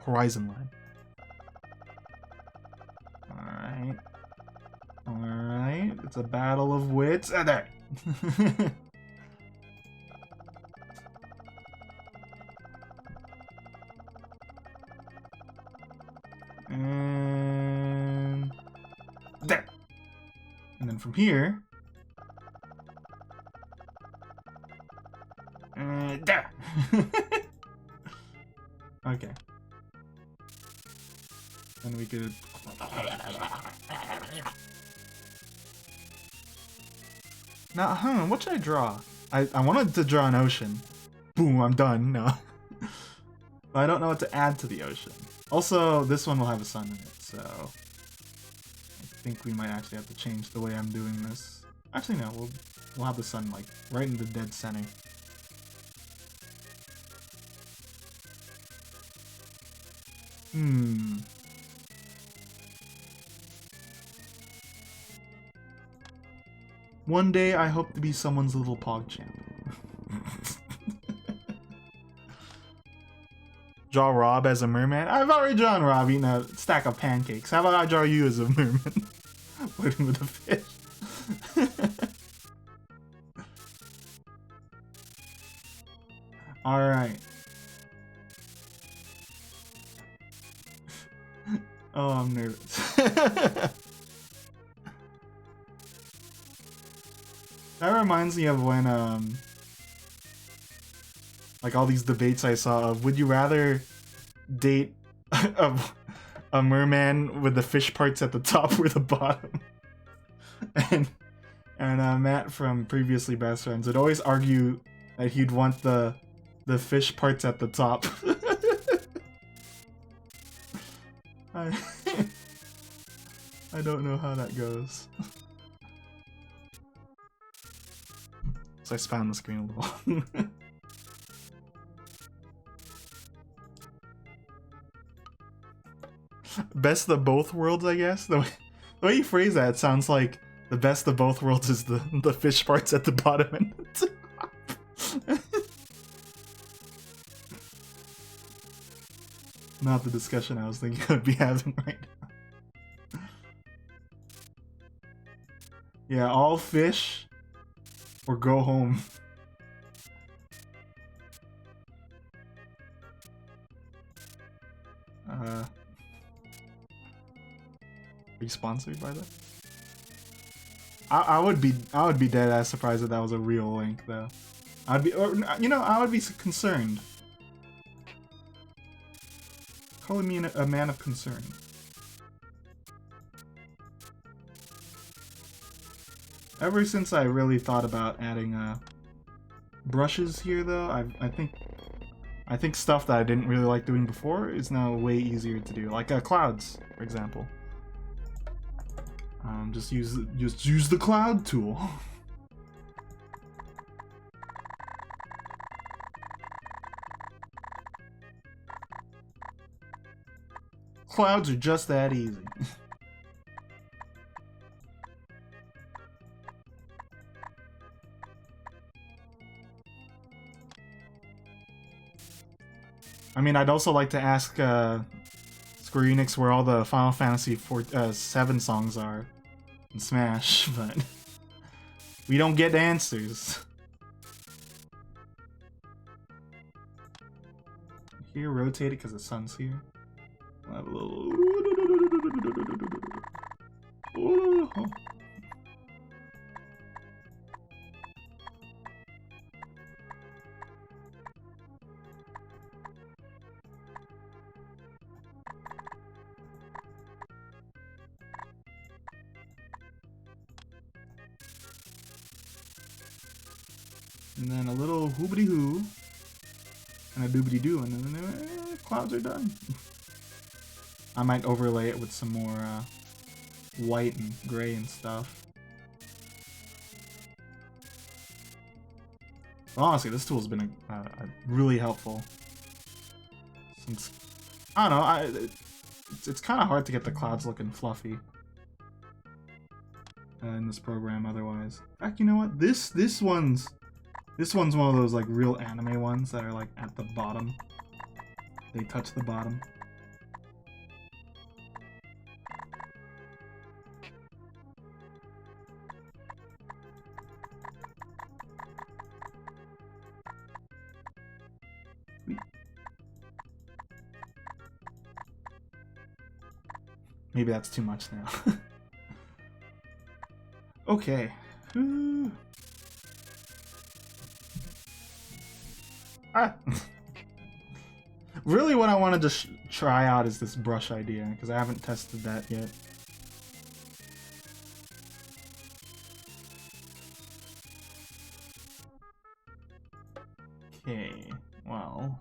horizon line. Alright. Alright, it's a battle of wits. Ah, there! And... there! And then from here... there! Okay. Then we could... Now, what should I draw? I wanted to draw an ocean. Boom, I'm done. No. But I don't know what to add to the ocean. Also, this one will have a sun in it, so... I think we might actually have to change the way I'm doing this. Actually, no, we'll have the sun, like, right in the dead center. One day, I hope to be someone's little PogChamp. Draw Rob as a merman? I've already drawn Rob eating a stack of pancakes. How about I draw you as a merman? Flirting with a fish. Alright. Oh, I'm nervous. That reminds me of when, like all these debates I saw of, would you rather date a merman with the fish parts at the top or the bottom? And Matt from Previously Best Friends would always argue that he'd want the fish parts at the top. I I don't know how that goes. So I spam the screen a little. Best of both worlds, I guess. The way you phrase that, it sounds like the best of both worlds is the fish parts at the bottom and the top. Not the discussion I was thinking I'd be having right now. Yeah, all fish or go home. Are you sponsored by that? I would be dead ass surprised if that was a real link though. I'd be, or you know, I would be concerned. Calling me a man of concern. Ever since I really thought about adding brushes here though, I think stuff that I didn't really like doing before is now way easier to do. Like clouds, for example. Just use the cloud tool. Clouds are just that easy. I mean, I'd also like to ask Square Enix where all the Final Fantasy 7 songs are in Smash, but we don't get answers. Here, rotate it because the sun's here. We'll have a little. Oh. And then a little hoobity hoo and a doobity doo, and then the clouds are done. I might overlay it with some more white and gray and stuff. But honestly, this tool's been really helpful. Since I don't know, it's kind of hard to get the clouds looking fluffy in this program. Otherwise, in fact, you know what? This one's one of those like real anime ones that are like at the bottom. They touch the bottom. Maybe that's too much now. Okay. Really what I want to just try out is this brush idea, because I haven't tested that yet. Okay, well...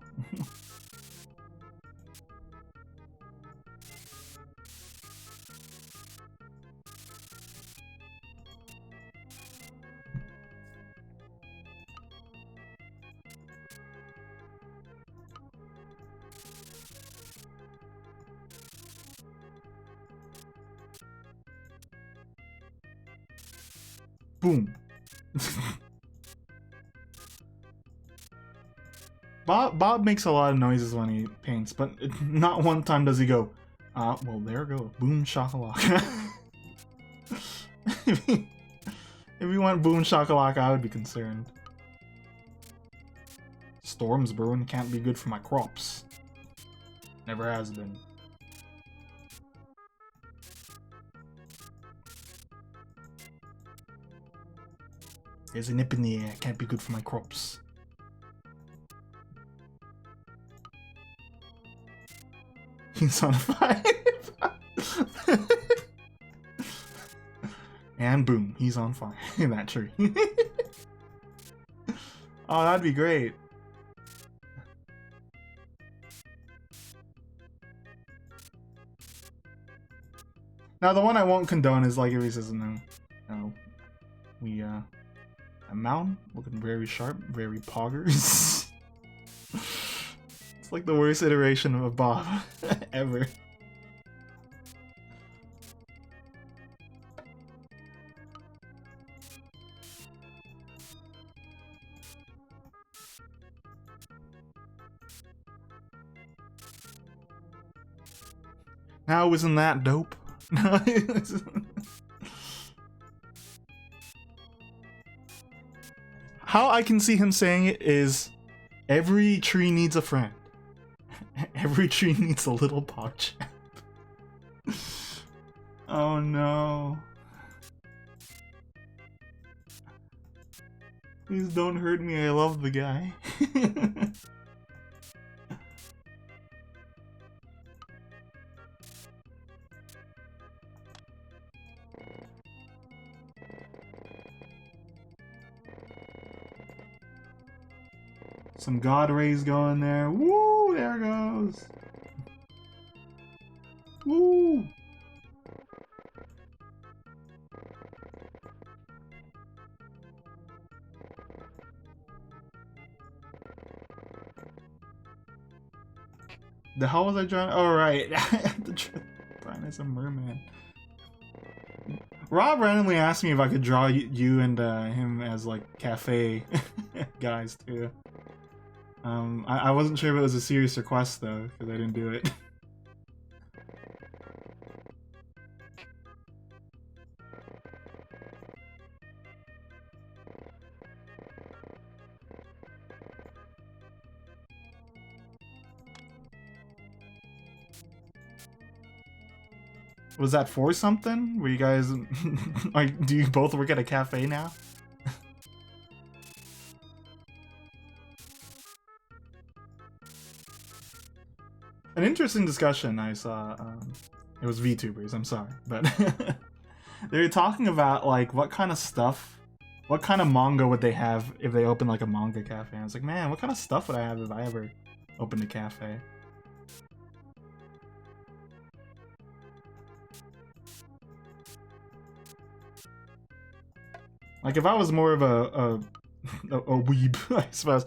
Boom. Bob makes a lot of noises when he paints, but not one time does he go, well, there go, boom shakalaka. If you went boom shakalaka, I would be concerned. Storms brewing, can't be good for my crops. Never has been. There's a nip in the air, can't be good for my crops. He's on fire. And boom, he's on fire in that tree. Oh, that'd be great. Now the one I won't condone is like if he says no, we a mountain looking very sharp, very poggers. It's like the worst iteration of a Bob ever. Now isn't that dope? How I can see him saying it is, every tree needs a friend. Every tree needs a little pog. Oh no. Please don't hurt me, I love the guy. Some God rays going there. Woo! There it goes. Woo! The hell was I trying? Oh, right. I had to try Brian as a merman. Rob randomly asked me if I could draw you and him as like cafe guys too. I wasn't sure if it was a serious request though, because I didn't do it. Was that for something? Were you guys like, do you both work at a cafe now? An interesting discussion I saw, it was VTubers, I'm sorry, but they were talking about like what kind of stuff, what kind of manga would they have if they opened like a manga cafe. I was like, man, what kind of stuff would I have if I ever opened a cafe? Like if I was more of a weeb, I suppose,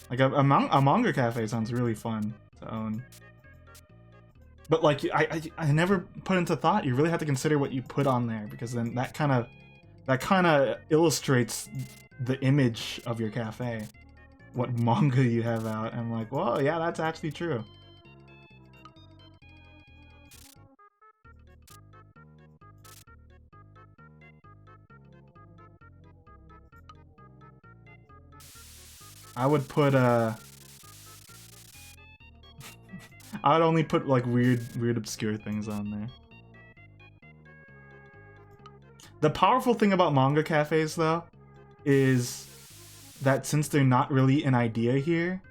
like a manga cafe sounds really fun to own. But like I never put into thought, you really have to consider what you put on there, because then that kind of illustrates the image of your cafe, what manga you have out. And I'm like, well, yeah, that's actually true. I would put I would only put like weird obscure things on there. The powerful thing about manga cafes though is that since they're not really an idea here,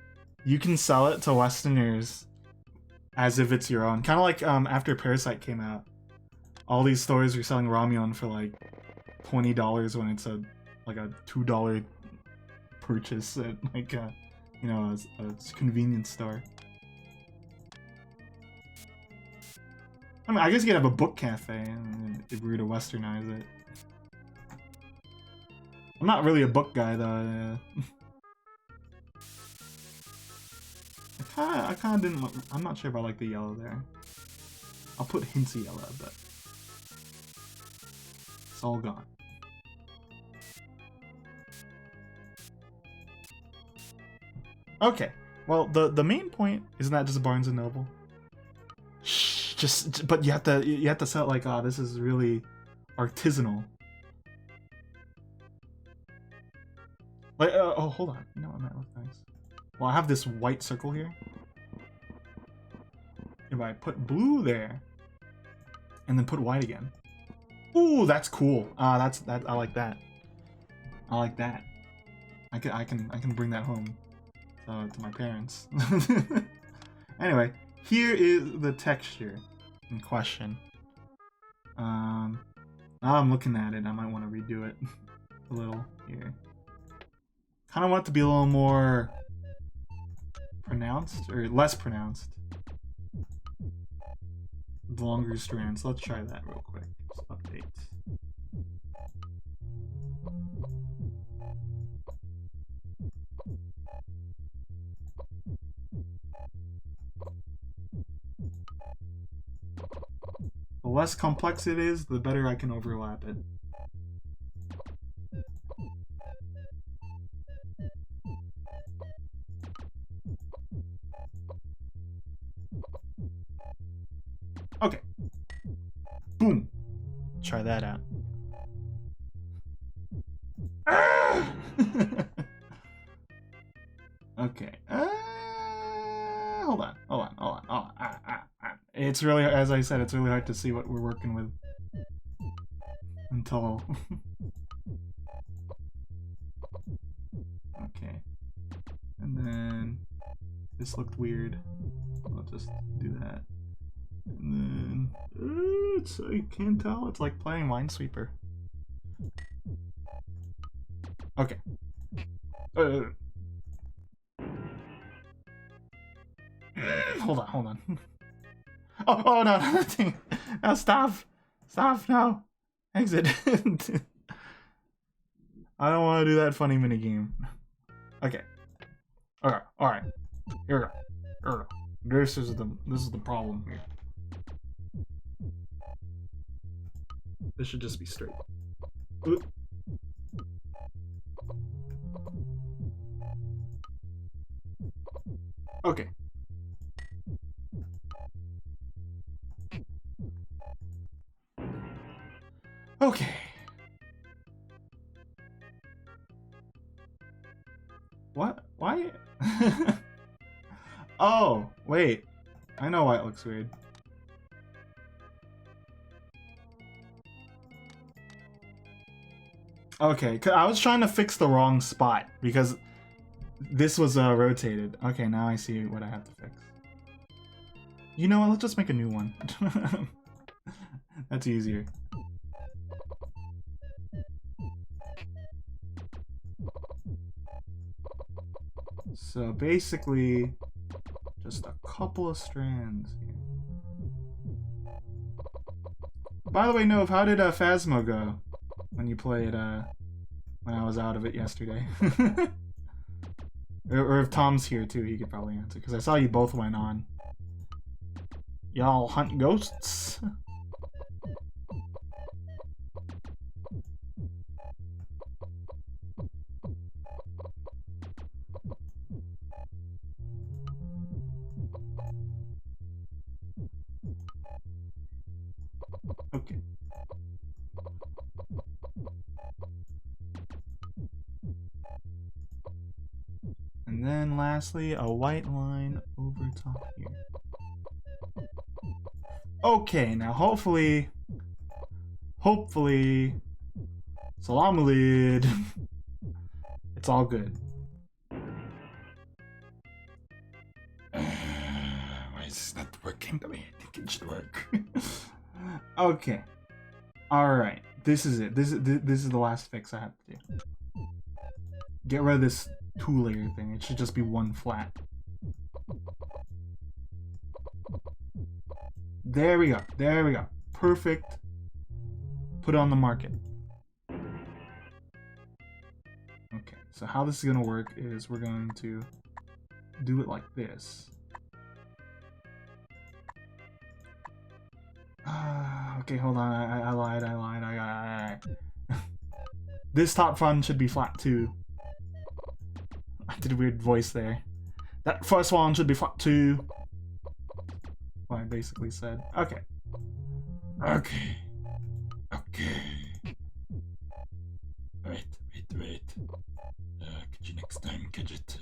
you can sell it to Westerners as if it's your own. Kind of like after Parasite came out, all these stores were selling Ramyeon for like $20 when it's like a $2 purchase at like a, you know, a convenience store. I mean, I guess you could have a book cafe if we were to Westernize it. I'm not really a book guy though. I kind of didn't. I'm not sure if I like the yellow there. I'll put hints of yellow, but it's all gone. Okay, well the main point isn't that just Barnes and Noble. Shh, but you have to sell it like, oh, this is really artisanal. Like, oh, hold on, you know what might look nice. Well, I have this white circle here. If I put blue there, and then put white again. Ooh, that's cool. That I like that. I like that. I can bring that home. To my parents. Anyway, here is the texture in question. Now I'm looking at it, I might want to redo it a little here. Kind of want it to be a little more pronounced, or less pronounced. longer strands. Let's try that real quick. Just update. The less complex it is, the better I can overlap it. Okay. Boom. Try that out. Okay. Hold on. It's really, as I said, it's really hard to see what we're working with until. Okay. And then this looked weird. I'll just do that. And then I can't tell. It's like playing Minesweeper. Okay. Hold on. Oh no, nothing. No, stop, no, exit. I don't want to do that funny minigame. Okay. All right. Here we go. This is the problem here. This should just be straight. Oop. Okay. Okay. What? Why? Oh, wait. I know why it looks weird. Okay, I was trying to fix the wrong spot because this was rotated. Okay, now I see what I have to fix. You know what? Let's just make a new one. That's easier. So basically, just a couple of strands here. By the way, Nove, how did Phasmo go when you played when I was out of it yesterday? or if Tom's here too, he could probably answer because I saw you both went on. Y'all hunt ghosts? Okay. And then lastly, a white line over top here. Okay, now hopefully, Salam Alid. It's all good. Why is this not working the way I think it should work? Okay. Alright. This is it. This is the last fix I have to do. Get rid of this two-layer thing. It should just be one flat. There we go. Perfect. Put it on the market. Okay, so how this is gonna work is we're going to do it like this. Okay, hold on. I lied. I This top front should be flat too. I did a weird voice there. That first one should be flat too. What I basically said. Okay. Wait. Could you next time catch it?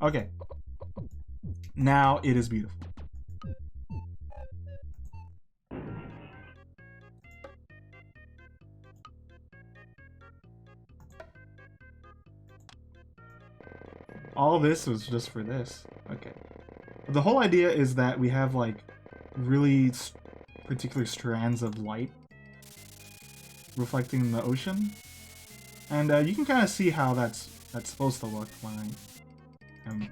Okay. Now it is beautiful. All this was just for this. Okay. But the whole idea is that we have like really particular strands of light reflecting the ocean, and you can kind of see how that's supposed to look when I am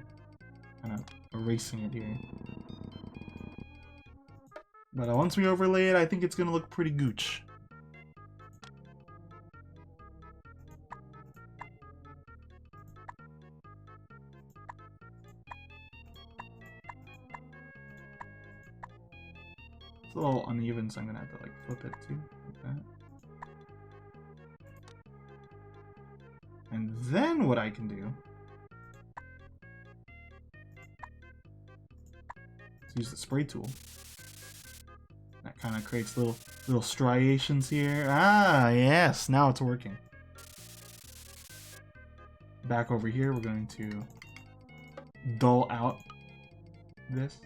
kind of erasing it here. But once we overlay it, I think it's gonna look pretty gooch. It's a little uneven, so I'm gonna have to like flip it too, like that. And then what I can do is use the spray tool. That kind of creates little striations here. Ah, yes, now it's working. Back over here, we're going to dull out this.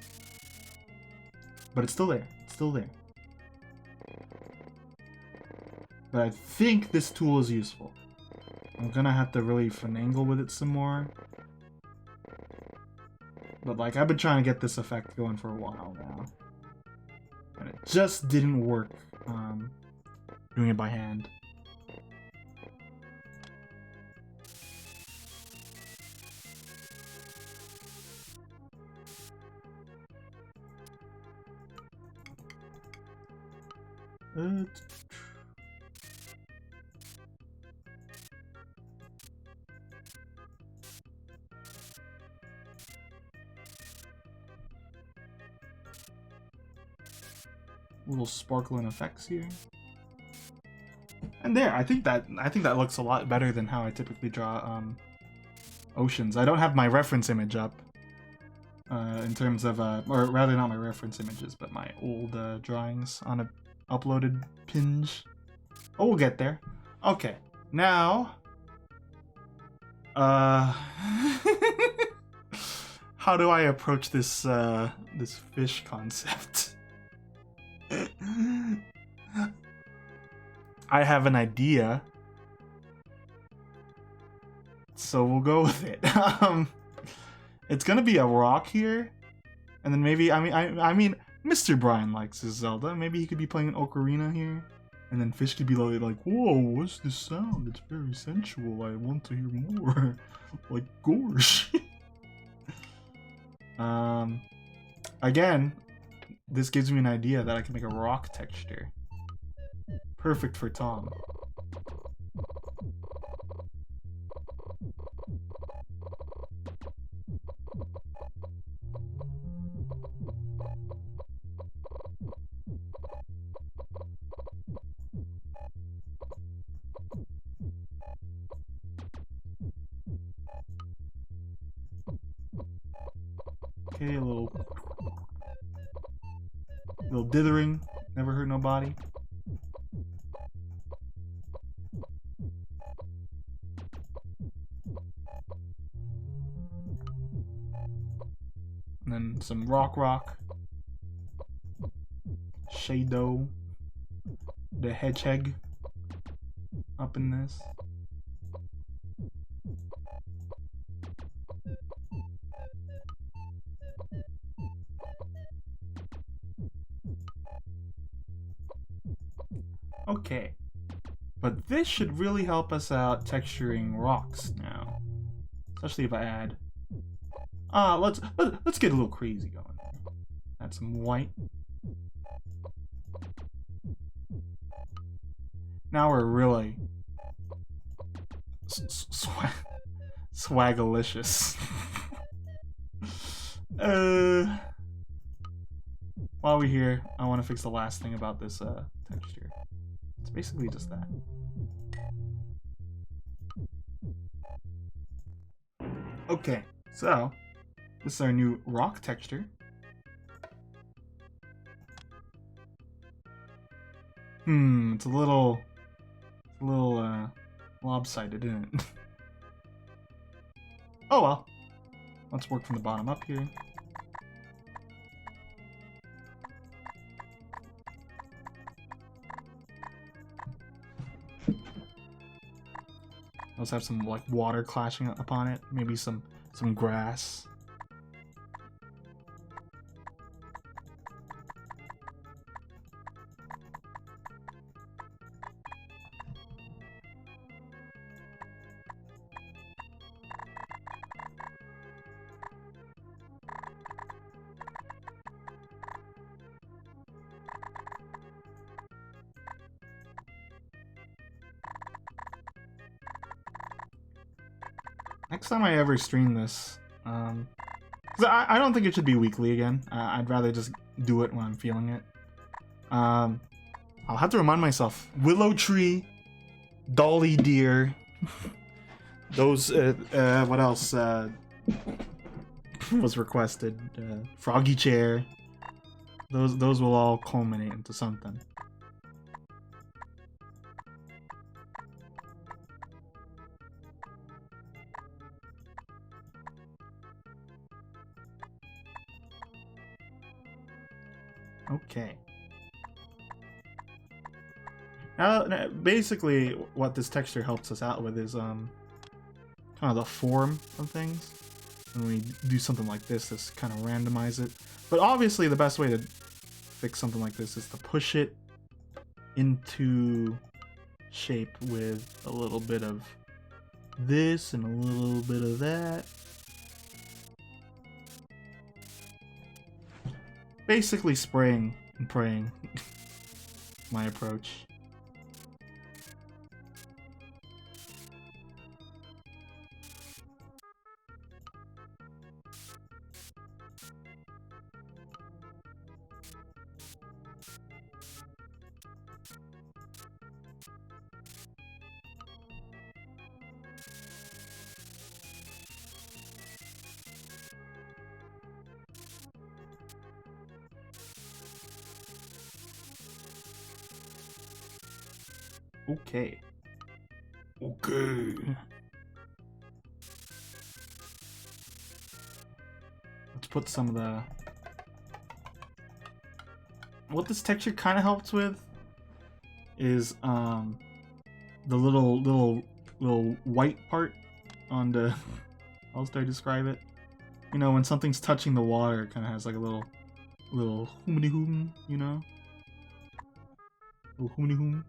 But it's still there. It's still there. But I think this tool is useful. I'm gonna have to really finagle with it some more. But like, I've been trying to get this effect going for a while now. And it just didn't work doing it by hand. Little sparkling effects here. And there, I think that looks a lot better than how I typically draw oceans. I don't have my reference image up in terms of or rather not my reference images, but my old drawings on a uploaded pinge. Oh, we'll get there. Okay, now how do I approach this this fish concept? I have an idea, so we'll go with it. It's gonna be a rock here, and then maybe I mean Mr. Brian likes his Zelda. Maybe he could be playing an ocarina here, and then fish could be like, "Whoa, what's this sound? It's very sensual. I want to hear more." Like gorsh. Again, this gives me an idea that I can make a rock texture. Perfect for Tom. Okay, a little dithering, never hurt nobody. And then some rock. Shadow. The hedgehog up in this. Okay, but this should really help us out texturing rocks now, especially if I add. Let's get a little crazy going. Add some white. Now we're really swagalicious. While we're here, I want to fix the last thing about this texture. It's basically just that. Okay, so this is our new rock texture. It's a little lopsided, isn't it? Oh well. Let's work from the bottom up here. Let's have some like water clashing upon it, maybe some grass. next time I ever stream this, 'cause I don't think it should be weekly again. I'd rather just do it when I'm feeling it. I'll have to remind myself. Willow tree, dolly deer. Those, what else, was requested? Froggy chair. Those will all culminate into something. Okay. Now, basically, what this texture helps us out with is kind of the form of things. When we do something like this, just kind of randomize it. But obviously, the best way to fix something like this is to push it into shape with a little bit of this and a little bit of that. Basically spraying and praying. My approach. Okay. Okay. Let's put some of the... What this texture kind of helps with is the little white part on the... How else do I describe it? You know, when something's touching the water, it kind of has like a little hoomity hoom, you know? Little hoomity hoom.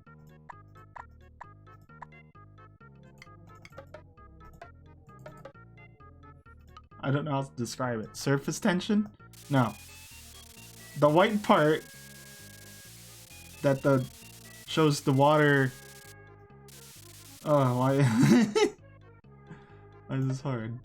I don't know how to describe it. Surface tension? No. The white part that shows the water. Oh, why? Why is this hard?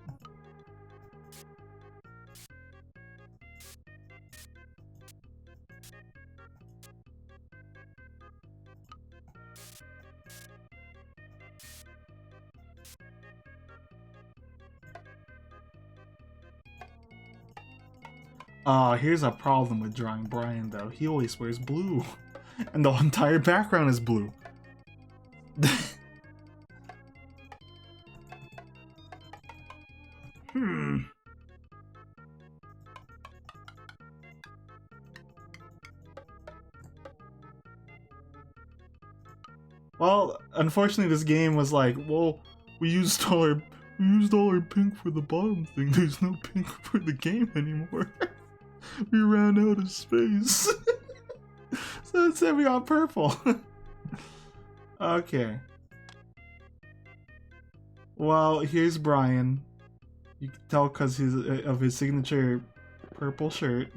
Here's a problem with drawing Brian, though. He always wears blue. And the entire background is blue. Well, unfortunately this game was like, well, we used all our pink for the bottom thing. There's no pink for the game anymore. We ran out of space. So instead we got purple. Okay. Well, here's Brian. You can tell because of his signature purple shirt.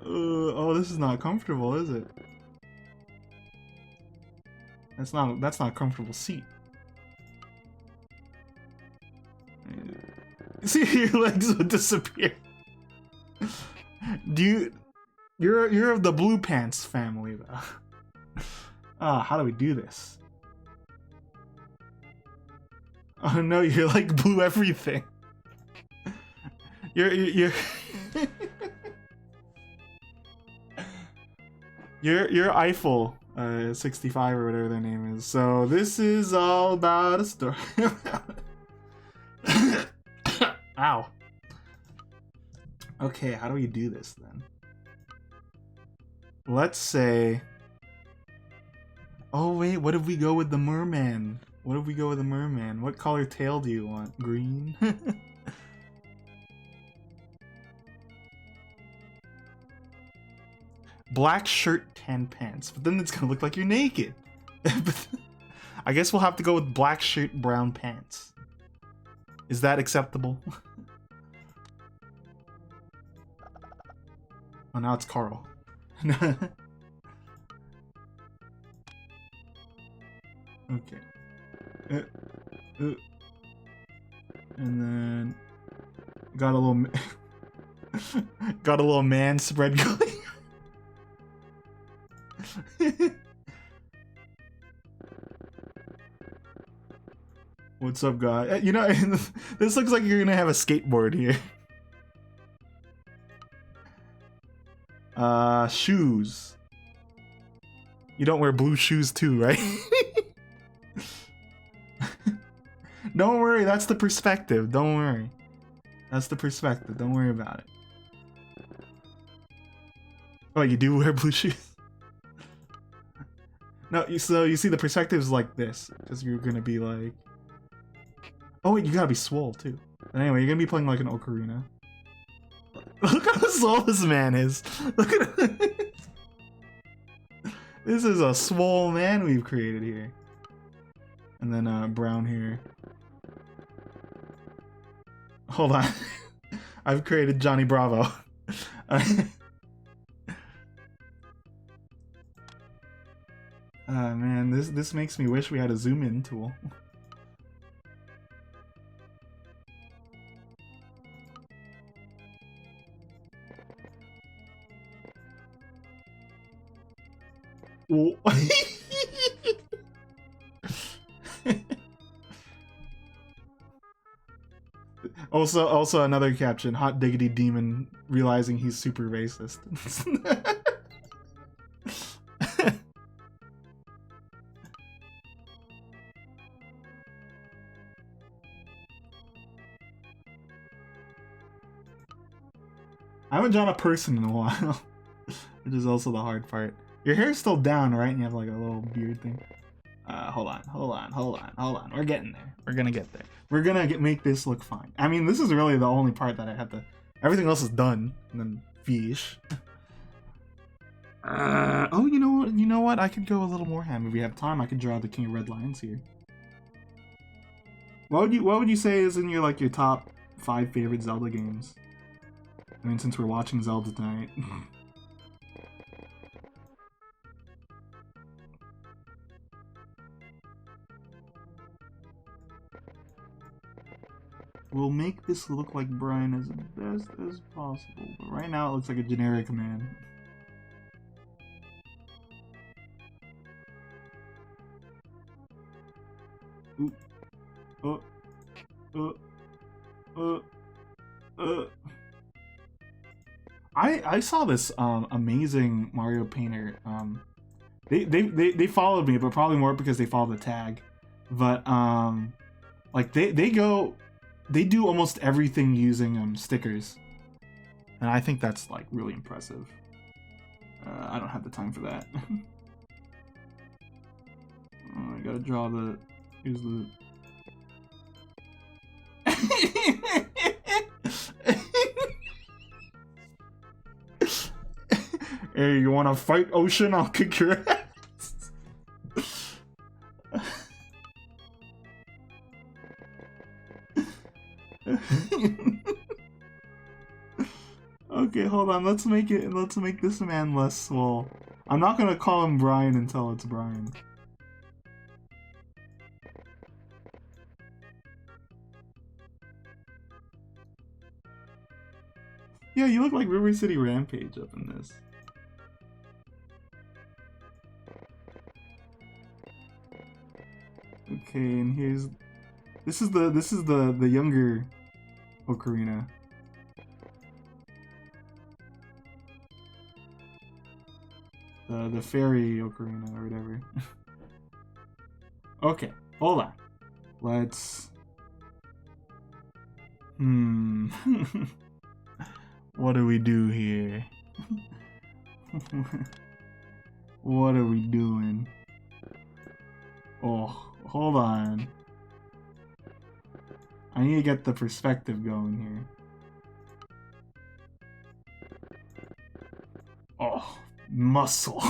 Oh, this is not comfortable, is it? That's not a comfortable seat. See, your legs would disappear. You're of the blue pants family, though. How do we do this? Oh no, you're like blue everything. You're You're Eiffel 65 or whatever their name is. So this is all about a story. Ow. Okay, how do we do this then? Let's say... Oh wait, what if we go with the merman? What if we go with the merman? What color tail do you want? Green? Black shirt, tan pants. But then it's gonna look like you're naked. I guess we'll have to go with black shirt, brown pants. Is that acceptable? Oh, now it's Carl. Okay. And then got a little got a little man spread going. What's up, guy? You know, this looks like you're gonna have a skateboard here. Shoes. You don't wear blue shoes too, right? Don't worry, that's the perspective. Don't worry. That's the perspective. Don't worry about it. Oh, you do wear blue shoes? No, so you see the perspective is like this. Because you're gonna be like... Oh wait, you gotta be swole too. But anyway, you're gonna be playing like an ocarina. Look how swole this man is. Look at him. This is a swole man we've created here. And then brown hair. Hold on. I've created Johnny Bravo. Man, this makes me wish we had a zoom in tool. Also another caption, hot diggity demon realizing he's super racist. I haven't drawn a person in a while, which is also the hard part. Your hair's still down, right? And you have like a little beard thing. Hold on. We're getting there. We're gonna get there. We're gonna make this look fine. I mean, this is really the only part that I have to... Everything else is done. And then fish. Oh, you know what? You know what? I could go a little more ham. If we have time, I could draw the King of Red Lions here. What would you say is in your like your top 5 favorite Zelda games? I mean, since we're watching Zelda tonight. We'll make this look like Brian as best as possible, but right now it looks like a generic man. I saw this amazing Mario painter. They followed me, but probably more because they follow the tag. But like they do almost everything using stickers, and I think that's like really impressive. I don't have the time for that. I gotta draw the... Here's the... Hey, you wanna fight, Ocean? I'll kick your ass. Okay, hold on. Let's make this man less swole. I'm not gonna call him Brian until it's Brian. Yeah, you look like River City Rampage up in this. Okay, and here's... This is the younger ocarina. The fairy ocarina or whatever. Okay, hold on. Let's... What do we do here? What are we doing? Oh, hold on. I need to get the perspective going here. Oh, muscle.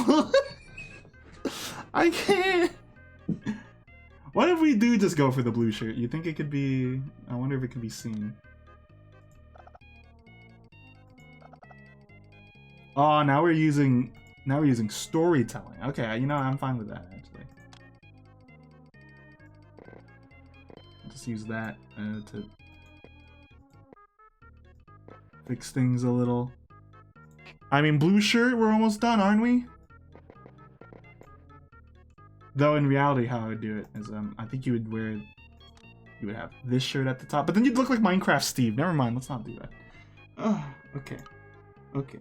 I can't. What if we do just go for the blue shirt? You think it could be... I wonder if it could be seen. Oh, now we're using storytelling. Okay, you know, I'm fine with that, actually. Let's use that to fix things a little. I mean, blue shirt, we're almost done, aren't we? Though in reality, how I would do it is, I think you would have this shirt at the top, but then you'd look like Minecraft Steve. Never mind, let's not do that. Oh, okay. Okay.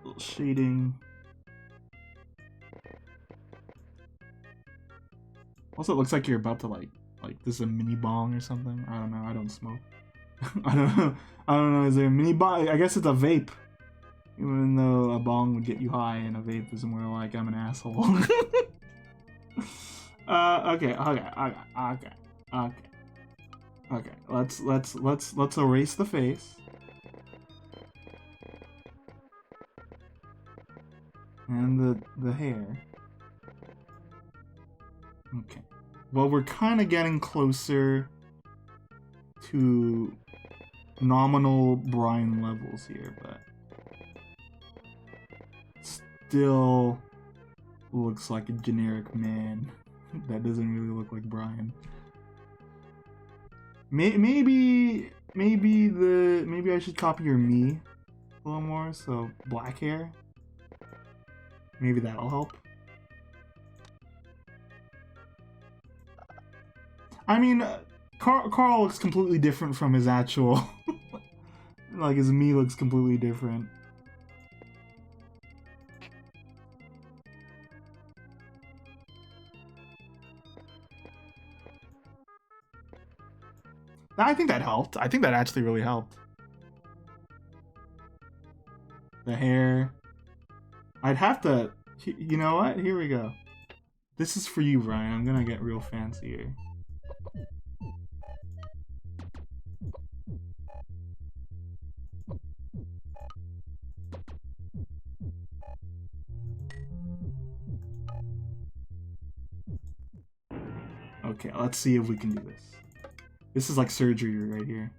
Little shading. Also, it looks like you're about to like this is a mini bong or something. I don't know. I don't smoke. I don't know. I don't know. Is there a mini bong? I guess it's a vape. Even though a bong would get you high, and a vape is more like I'm an asshole. Okay. Let's erase the face. And the hair. Okay. Well, we're kind of getting closer to nominal Brian levels here, but still looks like a generic man that doesn't really look like Brian. Maybe I should copy your me a little more. So black hair. Maybe that'll help. I mean, Carl looks completely different from his actual. Like his me looks completely different. I think that helped. I think that actually really helped. The hair. I'd have to... You know what? Here we go. This is for you, Brian. I'm gonna get real fancy here. Okay, let's see if we can do this. This is like surgery right here.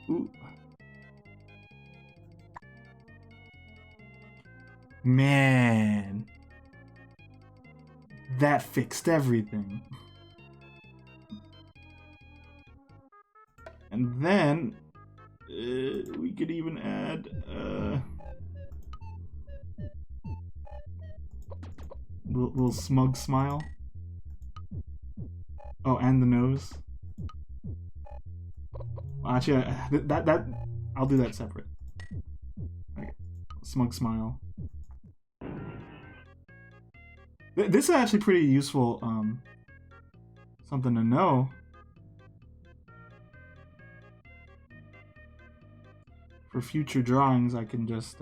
Ooh. Man. That fixed everything. And then we could even add little smug smile. Oh, and the nose. Actually, that I'll do that separate. Okay. Smug smile. This is actually pretty useful. Something to know. For future drawings, I can just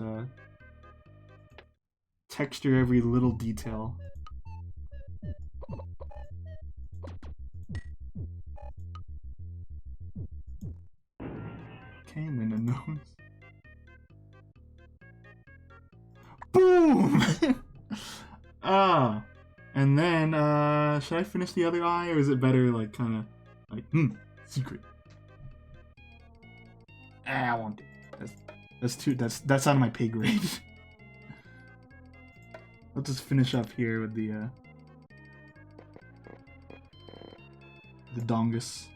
texture every little detail. Okay, and then the nose. Boom! And then, should I finish the other eye, or is it better, like, kind of, like, secret? I won't do it. That's out of my pay grade. Let's just finish up here with the dongus.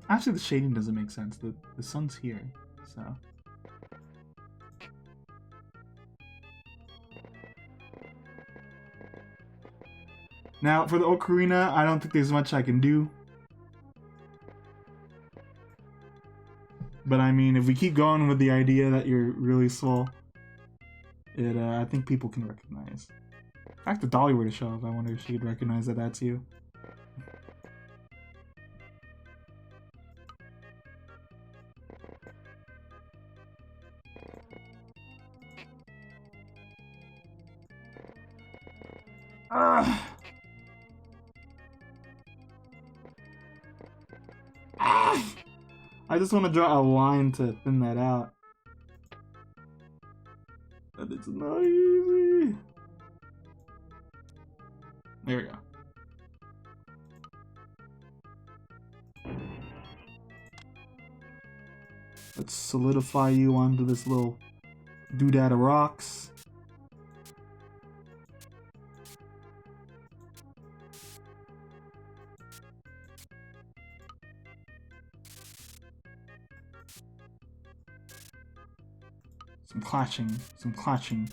Actually, the shading doesn't make sense. The sun's here, so. Now, for the ocarina, I don't think there's much I can do. But I mean, if we keep going with the idea that you're really swole, I think people can recognize. In fact, if Dolly were to show up, I wonder if she could recognize that that's you. I just want to draw a line to thin that out. But it's not easy. There we go. Let's solidify you onto this little doodad of rocks. Some clashing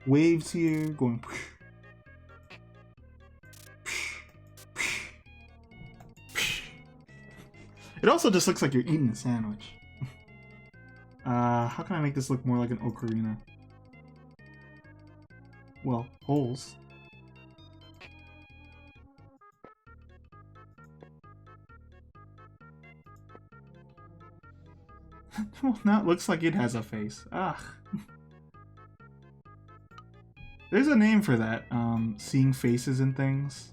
waves here going. It also just looks like you're eating a sandwich. How can I make this look more like an ocarina? Well, holes. Well, now it looks like it has a face. Ugh. There's a name for that, seeing faces in things.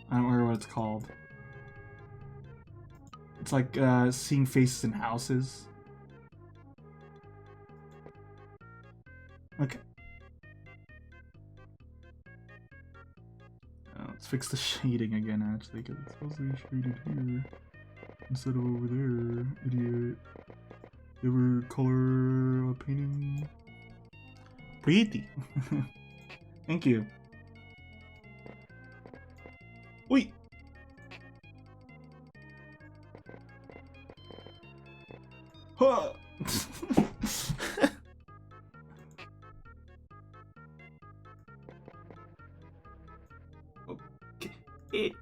I don't remember what it's called. It's like, seeing faces in houses. Okay. Let's fix the shading again, actually, because it's supposed to be shaded here instead of over there, idiot. You ever color a painting? Pretty. Thank you. Wait. Huh. Okay.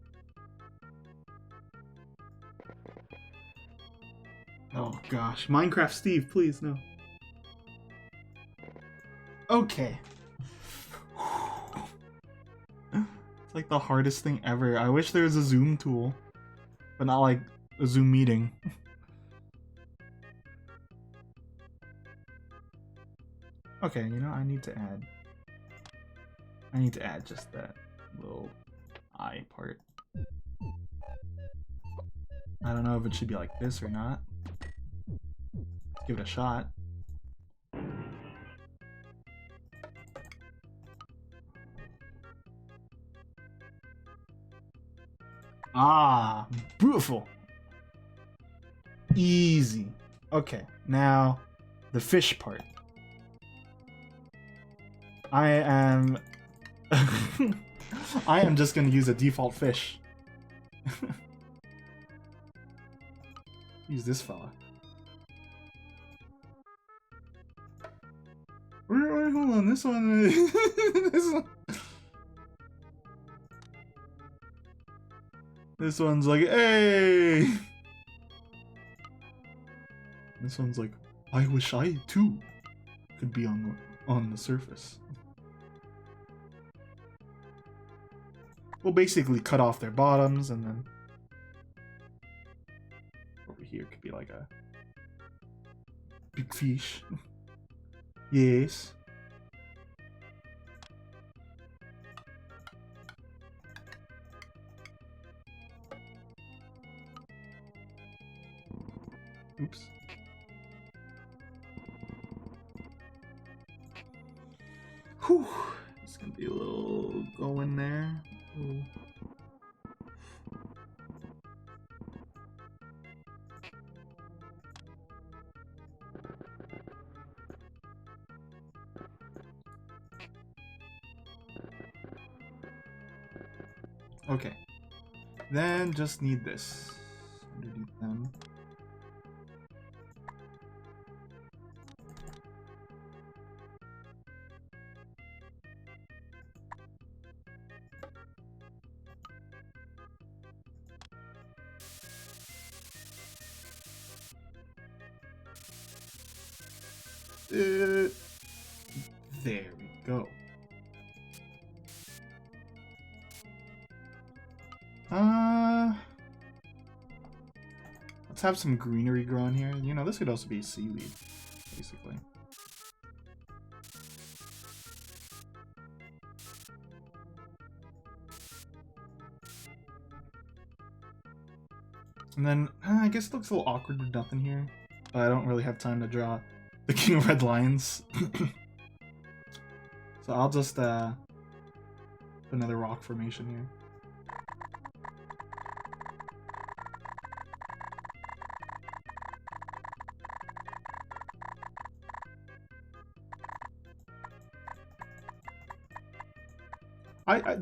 Oh gosh, Minecraft Steve, please no. Okay. It's like the hardest thing ever. I wish there was a zoom tool, but not like a Zoom meeting. Okay, you know, I need to add just that little eye part. I don't know if it should be like this or not. Let's give it a shot. Ah, beautiful. Easy. Okay, now the fish part. I am I am just gonna use a default fish. Use this fella. Wait, hold on, this one this one. This one's like, hey! This one's like, I wish I too could be on the surface. We'll basically cut off their bottoms, and then over here could be like a big fish. Yes. Oops. Whew. It's gonna be a little going there. Ooh. Okay. Then just need this underneath them. There we go. Let's have some greenery growing here. You know, this could also be seaweed, basically. And then, I guess it looks a little awkward with nothing here. But I don't really have time to draw the King of Red Lions. So I'll just, Another rock formation here.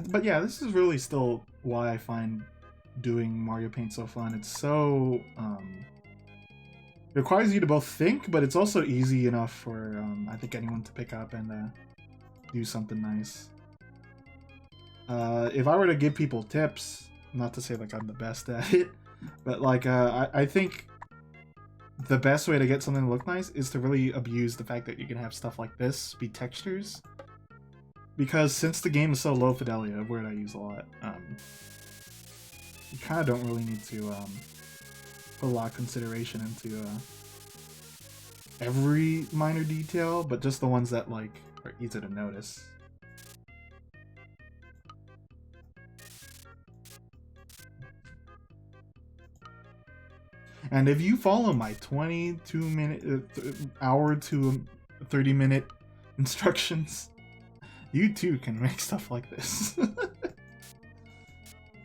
But yeah, this is really still why I find doing Mario Paint so fun. It's so it requires you to both think, but it's also easy enough for I think anyone to pick up and do something nice. If I were to give people tips, not to say like I'm the best at it, but like I think the best way to get something to look nice is to really abuse the fact that you can have stuff like this be textures. Because since the game is so low fidelity, a word I use a lot, you kind of don't really need to put a lot of consideration into every minor detail, but just the ones that like are easy to notice. And if you follow my hour to 30-minute instructions, you too can make stuff like this.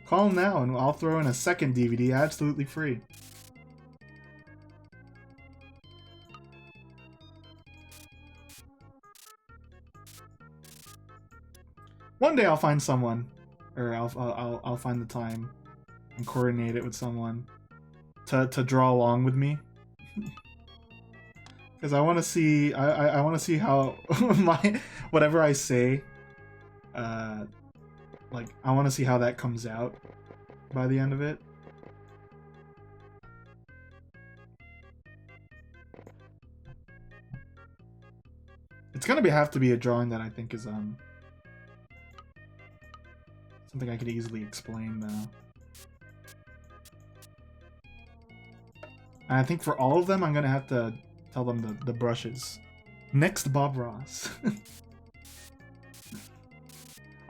Call now and I'll throw in a second DVD absolutely free. One day I'll find someone, or I'll find the time and coordinate it with someone to draw along with me. Because I want to see, I want to see how whatever I say, like, I want to see how that comes out by the end of it. It's gonna have to be a drawing that I think is, something I could easily explain, though. And I think for all of them, I'm gonna have to tell them the brushes. Next, Bob Ross.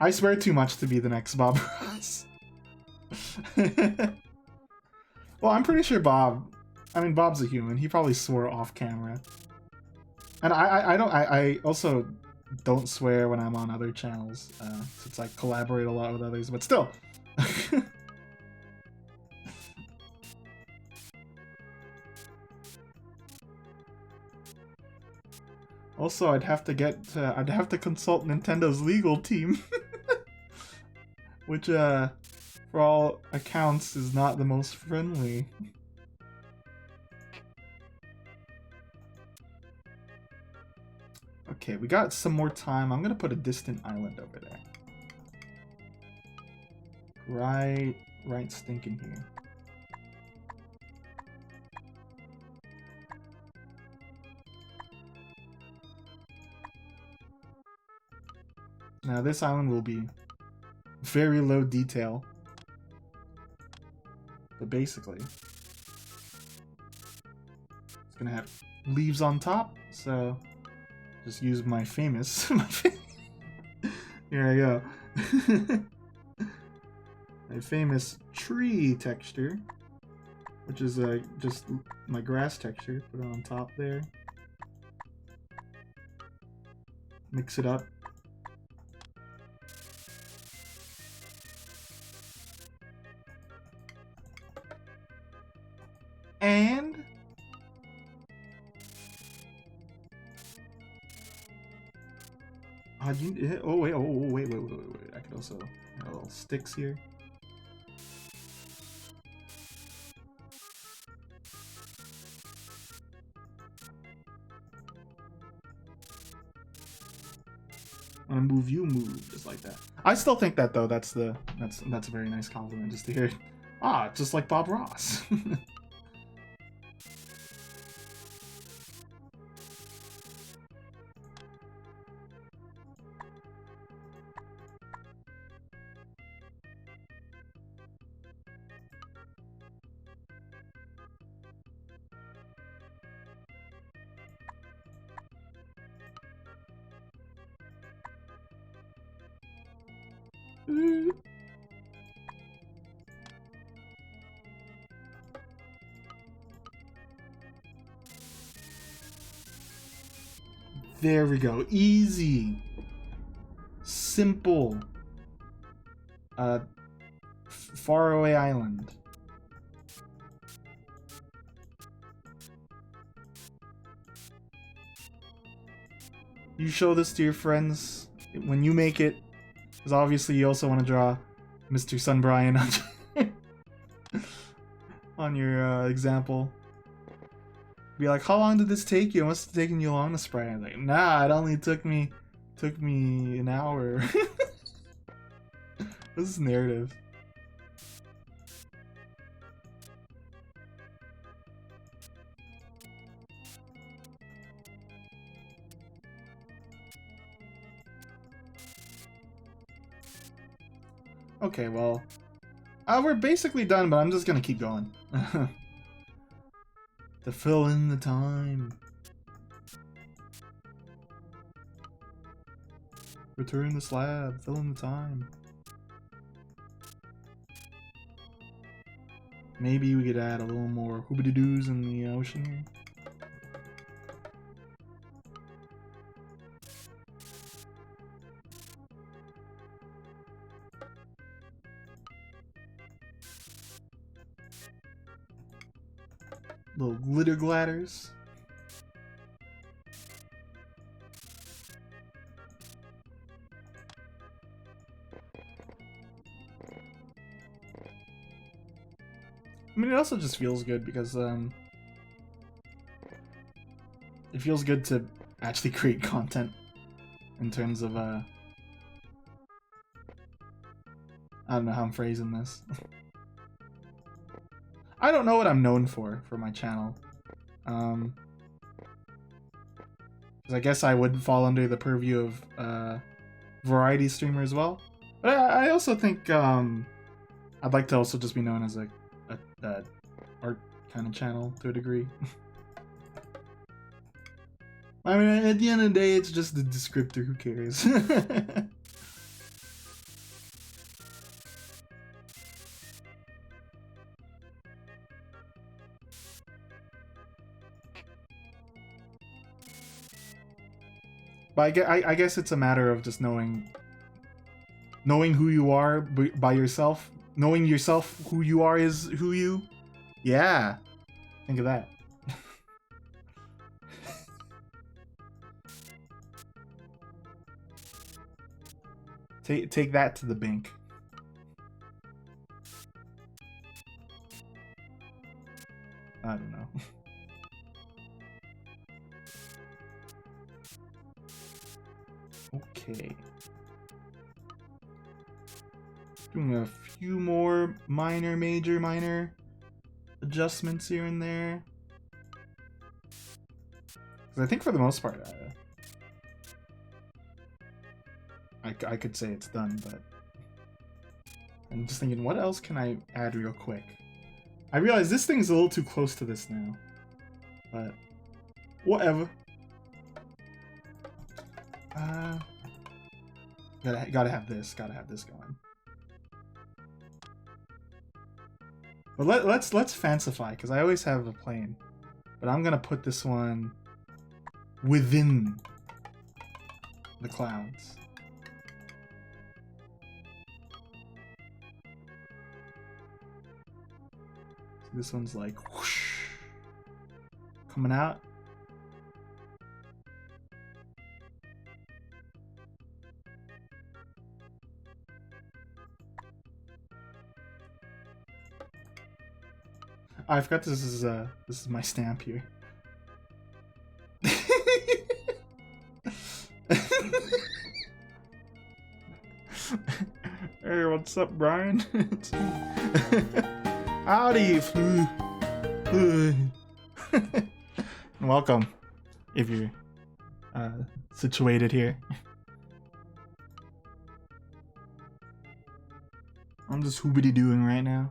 I swear too much to be the next Bob Ross. Well, I'm pretty sure Bob's a human. He probably swore off camera. And I also don't swear when I'm on other channels, since I collaborate a lot with others, but still. Also, I'd have to consult Nintendo's legal team, which, for all accounts, is not the most friendly. Okay, we got some more time. I'm gonna put a distant island over there. Right stinking here. Now this island will be very low detail, but basically it's gonna have leaves on top, so just use my famous here I go. My famous tree texture, which is just my grass texture. Put it on top there. Mix it up. And oh wait, I could also have little sticks here. When I move, you move, just like that. I still think that though, that's a very nice compliment just to hear. Ah, just like Bob Ross. There we go. Easy. Simple. Faraway Island. You show this to your friends when you make it, because obviously you also want to draw Mr. Sunbrian on your example. Be like, how long did this take you? It must have taken you long to spray. I'm like, nah, it only took me an hour. This is narrative. Okay, well, we're basically done, but I'm just gonna keep going. To fill in the time. Return the slab, fill in the time. Maybe we could add a little more hoobity-doos in the ocean here. Little glitter gladders. I mean, it also just feels good because it feels good to actually create content in terms of I don't know how I'm phrasing this. I don't know what I'm known for my channel. 'Cause I guess I would fall under the purview of variety streamer as well. But I also think I'd like to also just be known as a art kind of channel to a degree. I mean, at the end of the day, it's just the descriptor. Who cares? But I guess it's a matter of just knowing who you are by yourself. Knowing yourself who you are is who you... Yeah. Think of that. Take that to the bank. I don't know. Okay. Doing a few more minor adjustments here and there. 'Cause I think for the most part, I could say it's done, but I'm just thinking, what else can I add real quick? I realize this thing's a little too close to this now, but whatever. Gotta have this going. But let's fancify, because I always have a plane. But I'm gonna put this one within the clouds. So this one's like whoosh, coming out. I forgot this is my stamp here. Hey, what's up, Brian? Howdy, welcome, if you're situated here. I'm just hoobity doing right now.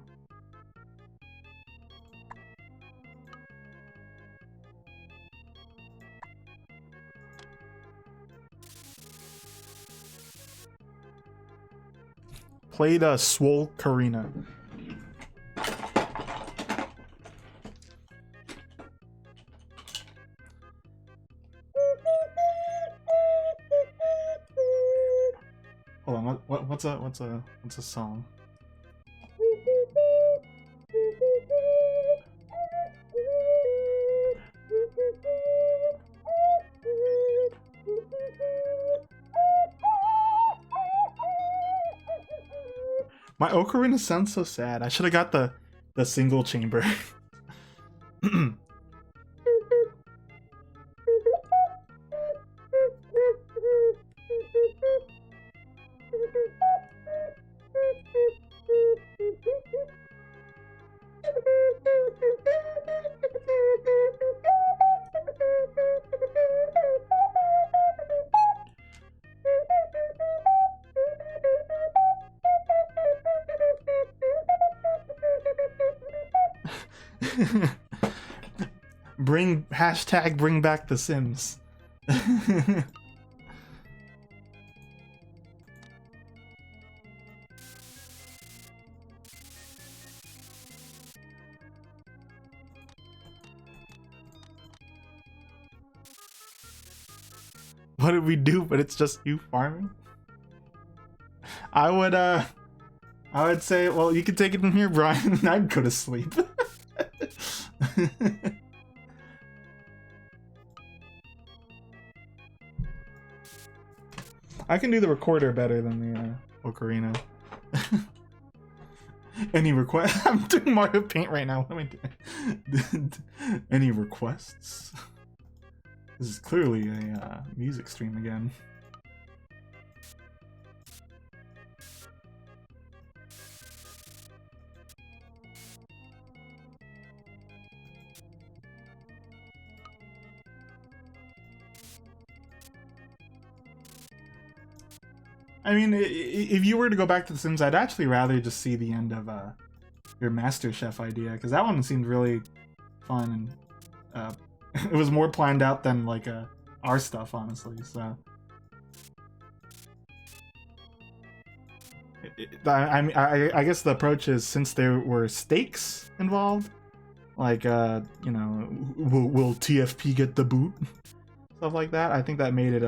Played a Swole Karina. Hold on what's a song? My ocarina sounds so sad. I should have got the single chamber. Bring back the Sims. What did we do? But it's just you farming. I would say, well, you can take it from here, Brian. I'd go to sleep. I can do the recorder better than the ocarina. Any request? I'm doing Mario Paint right now. What am I doing? Any requests? This is clearly a music stream again. I mean, if you were to go back to The Sims, I'd actually rather just see the end of your Master Chef idea, because that one seemed really fun, and it was more planned out than like our stuff, honestly. So, I guess the approach is, since there were stakes involved, like you know, will TFP get the boot, stuff like that. I think that made it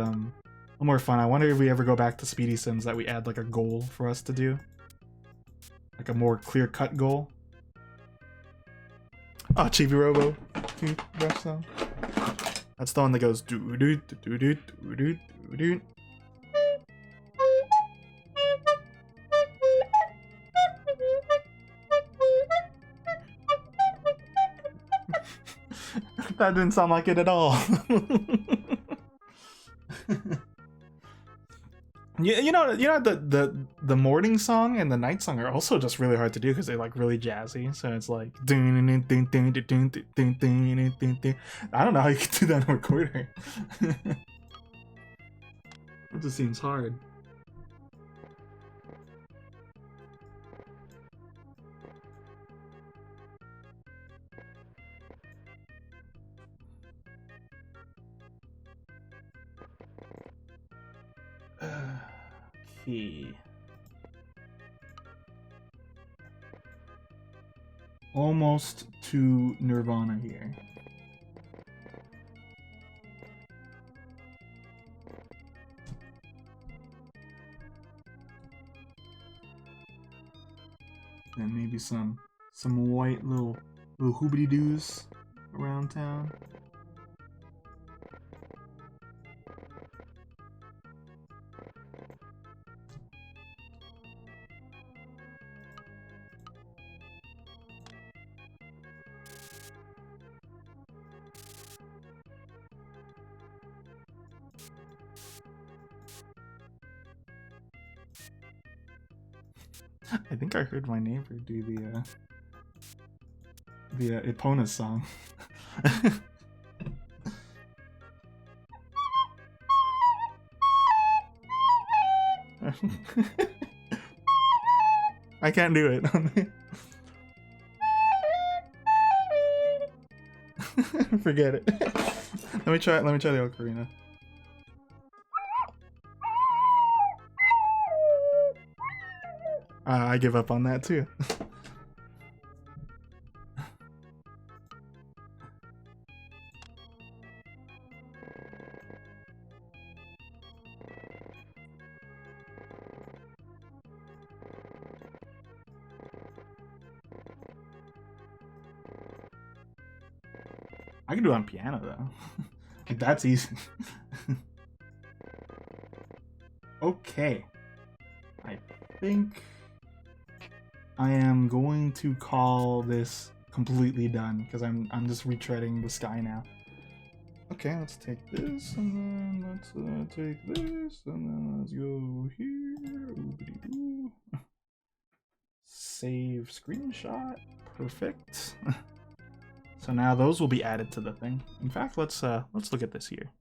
more fun. I wonder if we ever go back to Speedy Sims that we add like a goal for us to do, like a more clear-cut goal. Oh, Chibi Robo toothbrush song. That's the one that goes doo doo doo doo doo doo doo. That didn't sound like it at all. You know the morning song and the night song are also just really hard to do because they're like really jazzy. So it's like I don't know how you can do that in a recorder. It just seems hard. Okay. Almost to Nirvana here. And maybe some white little hoobity doos around town. I think I heard my neighbor do the Epona song. I can't do it. Forget it. Let me try the ocarina. I give up on that too. I can do it on piano though. Like, that's easy. Okay. I think I am going to call this completely done because I'm just retreading the sky now. Okay, let's take this and then let's take this and then let's go here. Oobity-doo. Save screenshot. Perfect. So now those will be added to the thing. In fact, let's look at this here.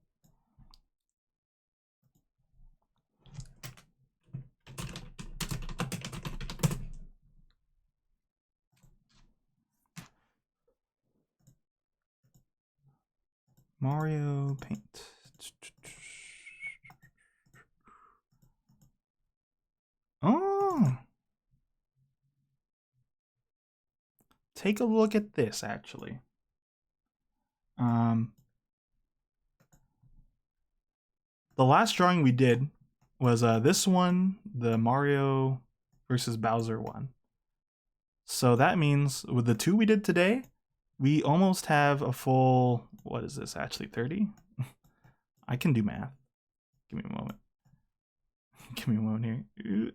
Mario Paint. Oh! Take a look at this, actually. The last drawing we did was this one, the Mario versus Bowser one. So that means with the two we did today, we almost have a full, what is this, actually 30? I can do math. Give me a moment. Give me a moment here.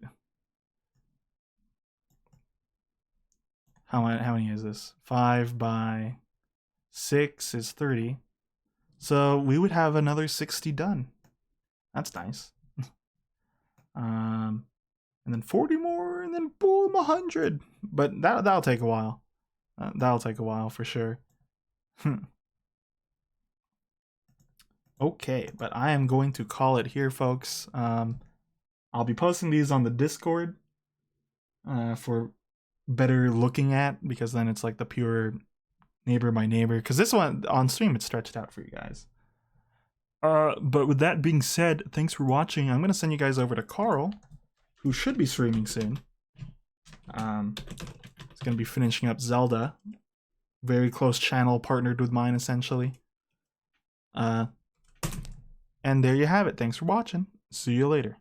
How many is this? 5 by 6 is 30. So we would have another 60 done. That's nice. And then 40 more, and then boom, 100. But that'll take a while. That'll take a while for sure. Okay, but I am going to call it here, folks. I'll be posting these on the Discord for better looking at, because then it's like the pure neighbor by neighbor. Because this one on stream, it's stretched out for you guys. But with that being said, thanks for watching. I'm gonna send you guys over to Carl, who should be streaming soon. He's gonna be finishing up Zelda. Very close channel, partnered with mine essentially. And there you have it. Thanks for watching. See you later.